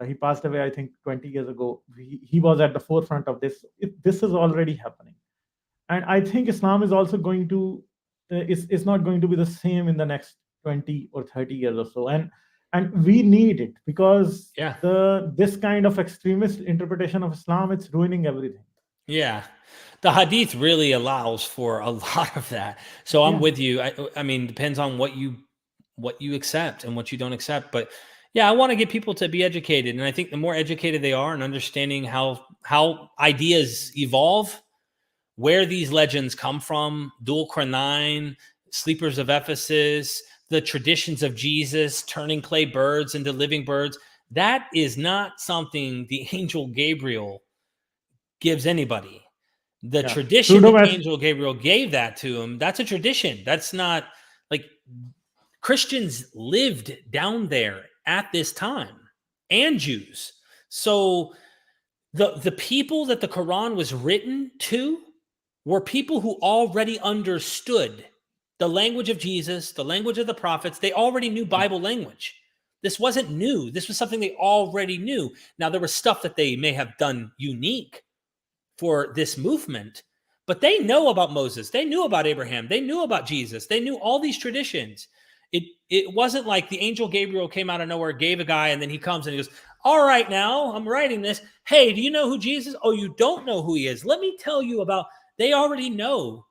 He passed away, I think, 20 years ago. He was at the forefront of this. This is already happening. And I think Islam is also going to, it's not going to be the same in the next 20 or 30 years or so. And and we need it because Yeah. this kind of extremist interpretation of Islam, it's ruining everything. Yeah. The hadith really allows for a lot of that. So I'm Yeah. with you. I mean, depends on what you accept and what you don't accept. But yeah, I want to get people to be educated. And I think the more educated they are and understanding how ideas evolve, where these legends come from, Dul Qarnayn, Sleepers of Ephesus, the traditions of Jesus, turning clay birds into living birds, that is not something the angel Gabriel gives anybody. The Yeah. tradition that the Pseudo-mass- angel Gabriel gave that to him, that's a tradition. That's not like Christians lived down there at this time, and Jews. So the people that the Quran was written to were people who already understood the language of Jesus, the language of the prophets. They already knew Bible language. This wasn't new. This was something they already knew. Now, there was stuff that they may have done unique for this movement, but they know about Moses. They knew about Abraham. They knew about Jesus. They knew all these traditions. It wasn't like the angel Gabriel came out of nowhere, gave a guy, and then he comes and he goes, all right, now I'm writing this. Hey, do you know who Jesus is? Oh, you don't know who he is. Let me tell you about, they already know.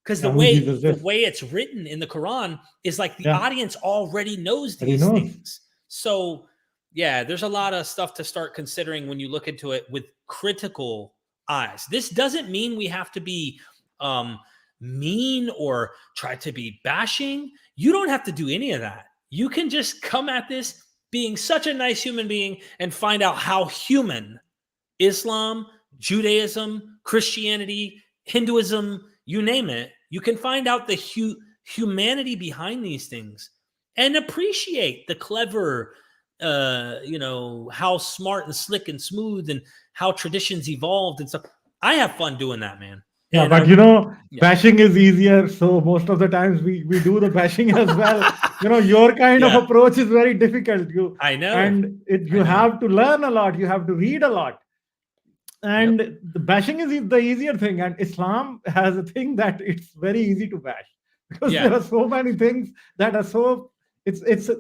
Because Yeah, who Jesus is. the way it's written in the Quran is like the Yeah. audience already knows Already these knows. things. So yeah, there's a lot of stuff to start considering when you look into it with critical eyes. This doesn't mean we have to be mean or try to be bashing. You don't have to do any of that. You can just come at this being such a nice human being and find out how human Islam, Judaism, Christianity, Hinduism, you name it, you can find out the humanity behind these things and appreciate the clever, how smart and slick and smooth and how traditions evolved and stuff. I have fun doing that, man. Yeah, And but yeah. bashing is easier. So most of the times we do the bashing as well. Your kind of Yeah. approach is very difficult. I know. And you have to learn a lot. You have to read a lot. And the bashing is the easier thing. And Islam has a thing that it's very easy to bash because Yeah. there are so many things that are it's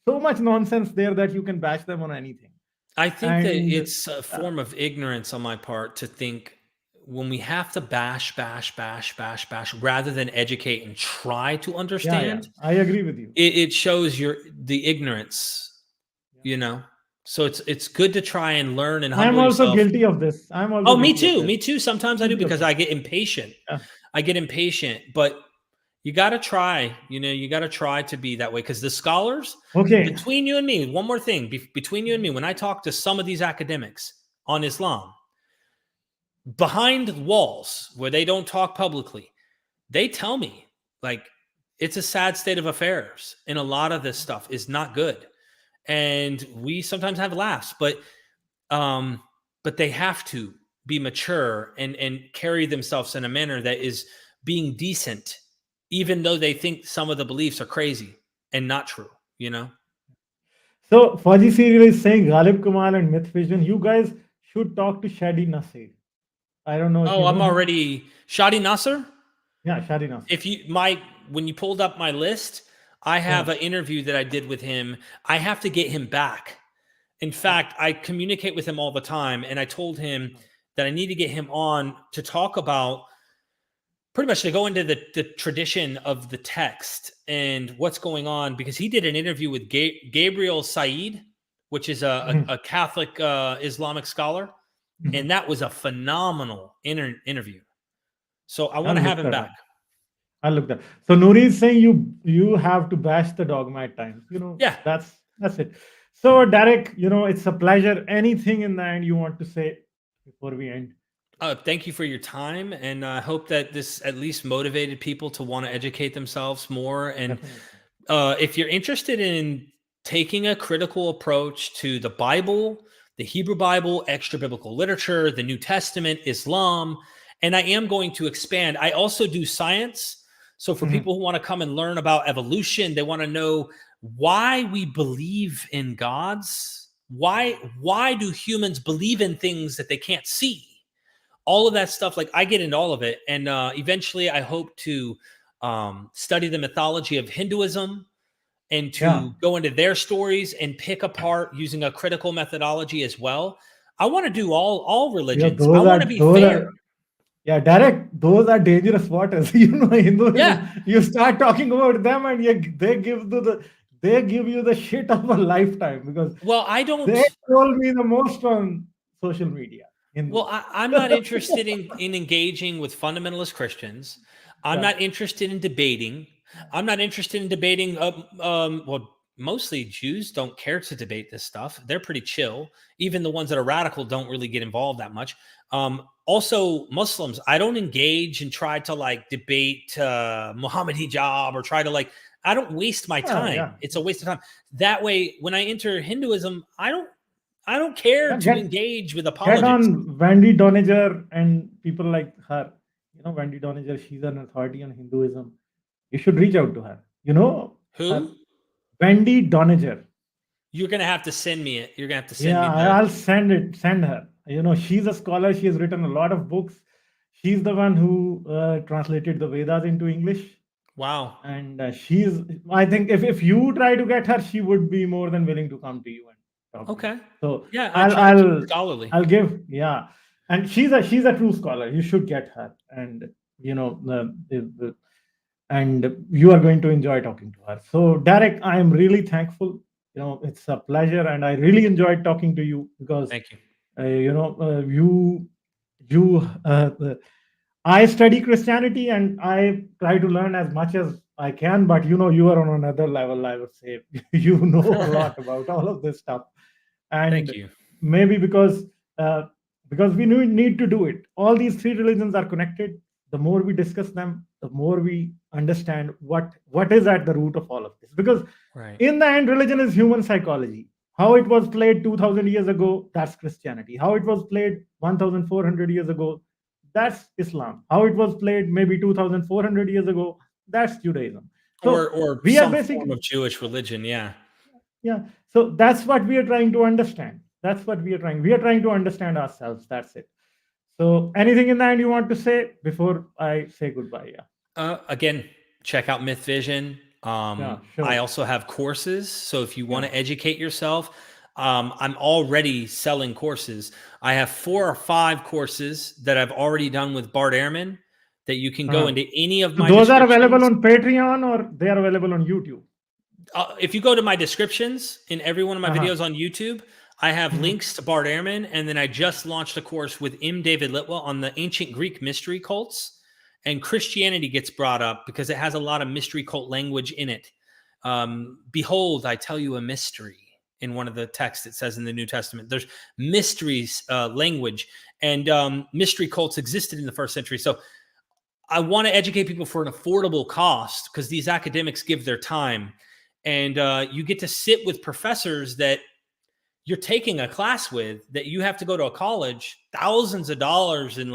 so much nonsense there that you can bash them on anything. I think that And it's a form of ignorance on my part to think when we have to bash rather than educate and try to understand. I agree with you. It shows the ignorance, So it's good to try and learn and humble I'm also yourself. guilty of this. I'm also me guilty of too. this. Me too. Sometimes I do because I get impatient. Yeah. I get impatient, but you got to try, you got to try to be that way because the scholars, between you and me, one more thing, between you and me, when I talk to some of these academics on Islam, behind walls where they don't talk publicly, they tell me like it's a sad state of affairs and a lot of this stuff is not good. And we sometimes have laughs, but they have to be mature and carry themselves in a manner that is being decent, even though they think some of the beliefs are crazy and not true, So Fuzzy Serial is saying Ghalib Kamal and Mythvision, you guys should talk to Shadi Nasir. I don't know. Oh, I'm already Shadi Nasser. Yeah, Shadi Nasir. When you pulled up my list, I have an interview that I did with him. I have to get him back. In fact, I communicate with him all the time, and I told him that I need to get him on to talk about pretty much to go into the tradition of the text and what's going on, because he did an interview with Gabriel Said, which is a Catholic Islamic scholar, and that was a phenomenal interview. So I want to have him back. I'll look that. So Nouri is saying you have to bash the dogma at times. Yeah, that's it. So Derek, it's a pleasure. Anything in the end you want to say before we end? Thank you for your time, and I hope that this at least motivated people to want to educate themselves more. And if you're interested in taking a critical approach to the Bible, the Hebrew Bible, extra biblical literature, the New Testament, Islam, and I am going to expand. I also do science. So for people who want to come and learn about evolution, they want to know why we believe in gods. Why do humans believe in things that they can't see? All of that stuff, like I get into all of it. And eventually I hope to study the mythology of Hinduism and to go into their stories and pick apart using a critical methodology as well. I want to do all religions. I want to be fair. Derek, those are dangerous waters. Hinduism. Yeah. You start talking about them, and they give you the shit of a lifetime, because they told me the most on social media. Well, I'm not interested in engaging with fundamentalist Christians. I'm not interested in debating. I'm not interested in debating. Well, mostly Jews don't care to debate this stuff. They're pretty chill. Even the ones that are radical don't really get involved that much. Also, Muslims, I don't engage and try to like debate Muhammad hijab or try to I don't waste my time. It's a waste of time. That way, when I enter Hinduism, I don't care to engage with apologists. Get on Wendy Doniger and people like her. Wendy Doniger, she's an authority on Hinduism. You should reach out to her. Who? Her. Wendy Doniger. You're gonna have to send me it. You're gonna have to send me. Yeah, I'll send her. She's a scholar. She has written a lot of books. She's the one who translated the Vedas into English. Wow. And I think if you try to get her, she would be more than willing to come to you and talk. Okay. So yeah, I'll give, and she's a true scholar. You should get her, and and you are going to enjoy talking to her. So Derek, I am really thankful. It's a pleasure, and I really enjoyed talking to you, because thank you. I study Christianity and I try to learn as much as I can, but you are on another level, I would say. You know a lot about all of this stuff. And thank you. Maybe because we need to do it. All these three religions are connected. The more we discuss them, the more we understand what is at the root of all of this. Because in the end, religion is human psychology. How it was played 2,000 years ago, that's Christianity. How it was played 1,400 years ago, that's Islam. How it was played maybe 2,400 years ago, that's Judaism. So or we some form of Jewish religion, yeah. So that's what we are trying to understand. We are trying to understand ourselves. That's it. So anything in the end you want to say before I say goodbye? Again, check out Mythvision. Sure. I also have courses. So if you want to educate yourself, I'm already selling courses. I have 4 or 5 courses that I've already done with Bart Ehrman that you can go into any of my those are available on Patreon, or they are available on YouTube? If you go to my descriptions in every one of my videos on YouTube, I have links to Bart Ehrman, and then I just launched a course with M. David Litwell on the ancient Greek mystery cults. And Christianity gets brought up because it has a lot of mystery cult language in it. Behold, I tell you a mystery. In one of the texts it says in the New Testament, there's mysteries language, and mystery cults existed in the first century. So I want to educate people for an affordable cost, because these academics give their time, and you get to sit with professors that you're taking a class with, that you have to go to a college, thousands of dollars, and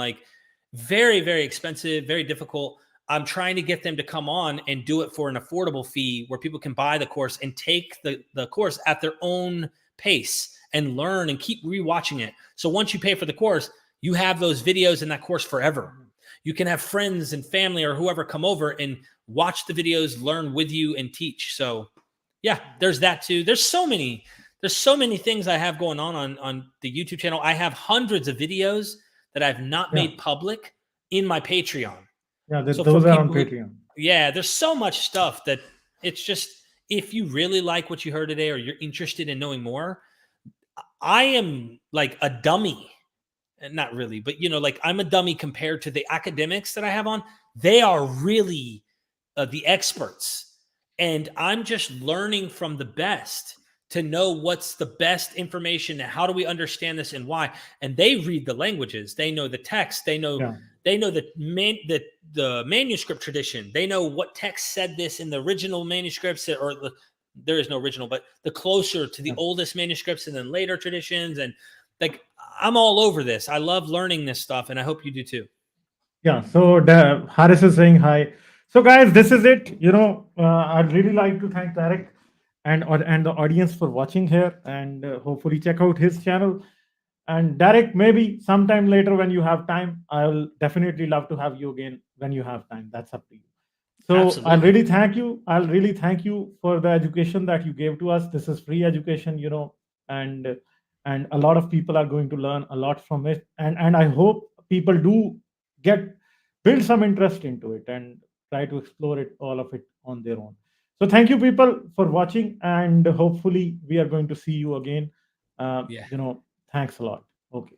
very, very expensive, very difficult. I'm trying to get them to come on and do it for an affordable fee where people can buy the course and take the course at their own pace and learn and keep rewatching it. So once you pay for the course, you have those videos in that course forever. You can have friends and family or whoever come over and watch the videos, learn with you, and teach. So yeah, there's that too. There's so many things I have going on the YouTube channel. I have hundreds of videos that I've not made public in my Patreon. Yeah, those are on Patreon. There's so much stuff that it's just, if you really like what you heard today or you're interested in knowing more, I am like a dummy. Not really, but I'm a dummy compared to the academics that I have on. They are really the experts. And I'm just learning from the best to know what's the best information and how do we understand this and why. And they read the languages, they know the text, they know the manuscript tradition, they know what text said this in the original manuscripts, there is no original, but the closer to the oldest manuscripts, and then later traditions. And I'm all over this. I love learning this stuff, and I hope you do too. Yeah. So Haris is saying hi. So guys, this is it. I'd really like to thank Tarek and the audience for watching here, and hopefully check out his channel. And Derek, maybe sometime later when you have time, I'll definitely love to have you again when you have time. That's up to you. So I'll Absolutely. really thank you. I'll really thank you for the education that you gave to us. This is free education, and a lot of people are going to learn a lot from it. And I hope people do get build some interest into it and try to explore it, all of it on their own. So thank you, people, for watching, and hopefully we are going to see you again. Yeah. Thanks a lot. Okay.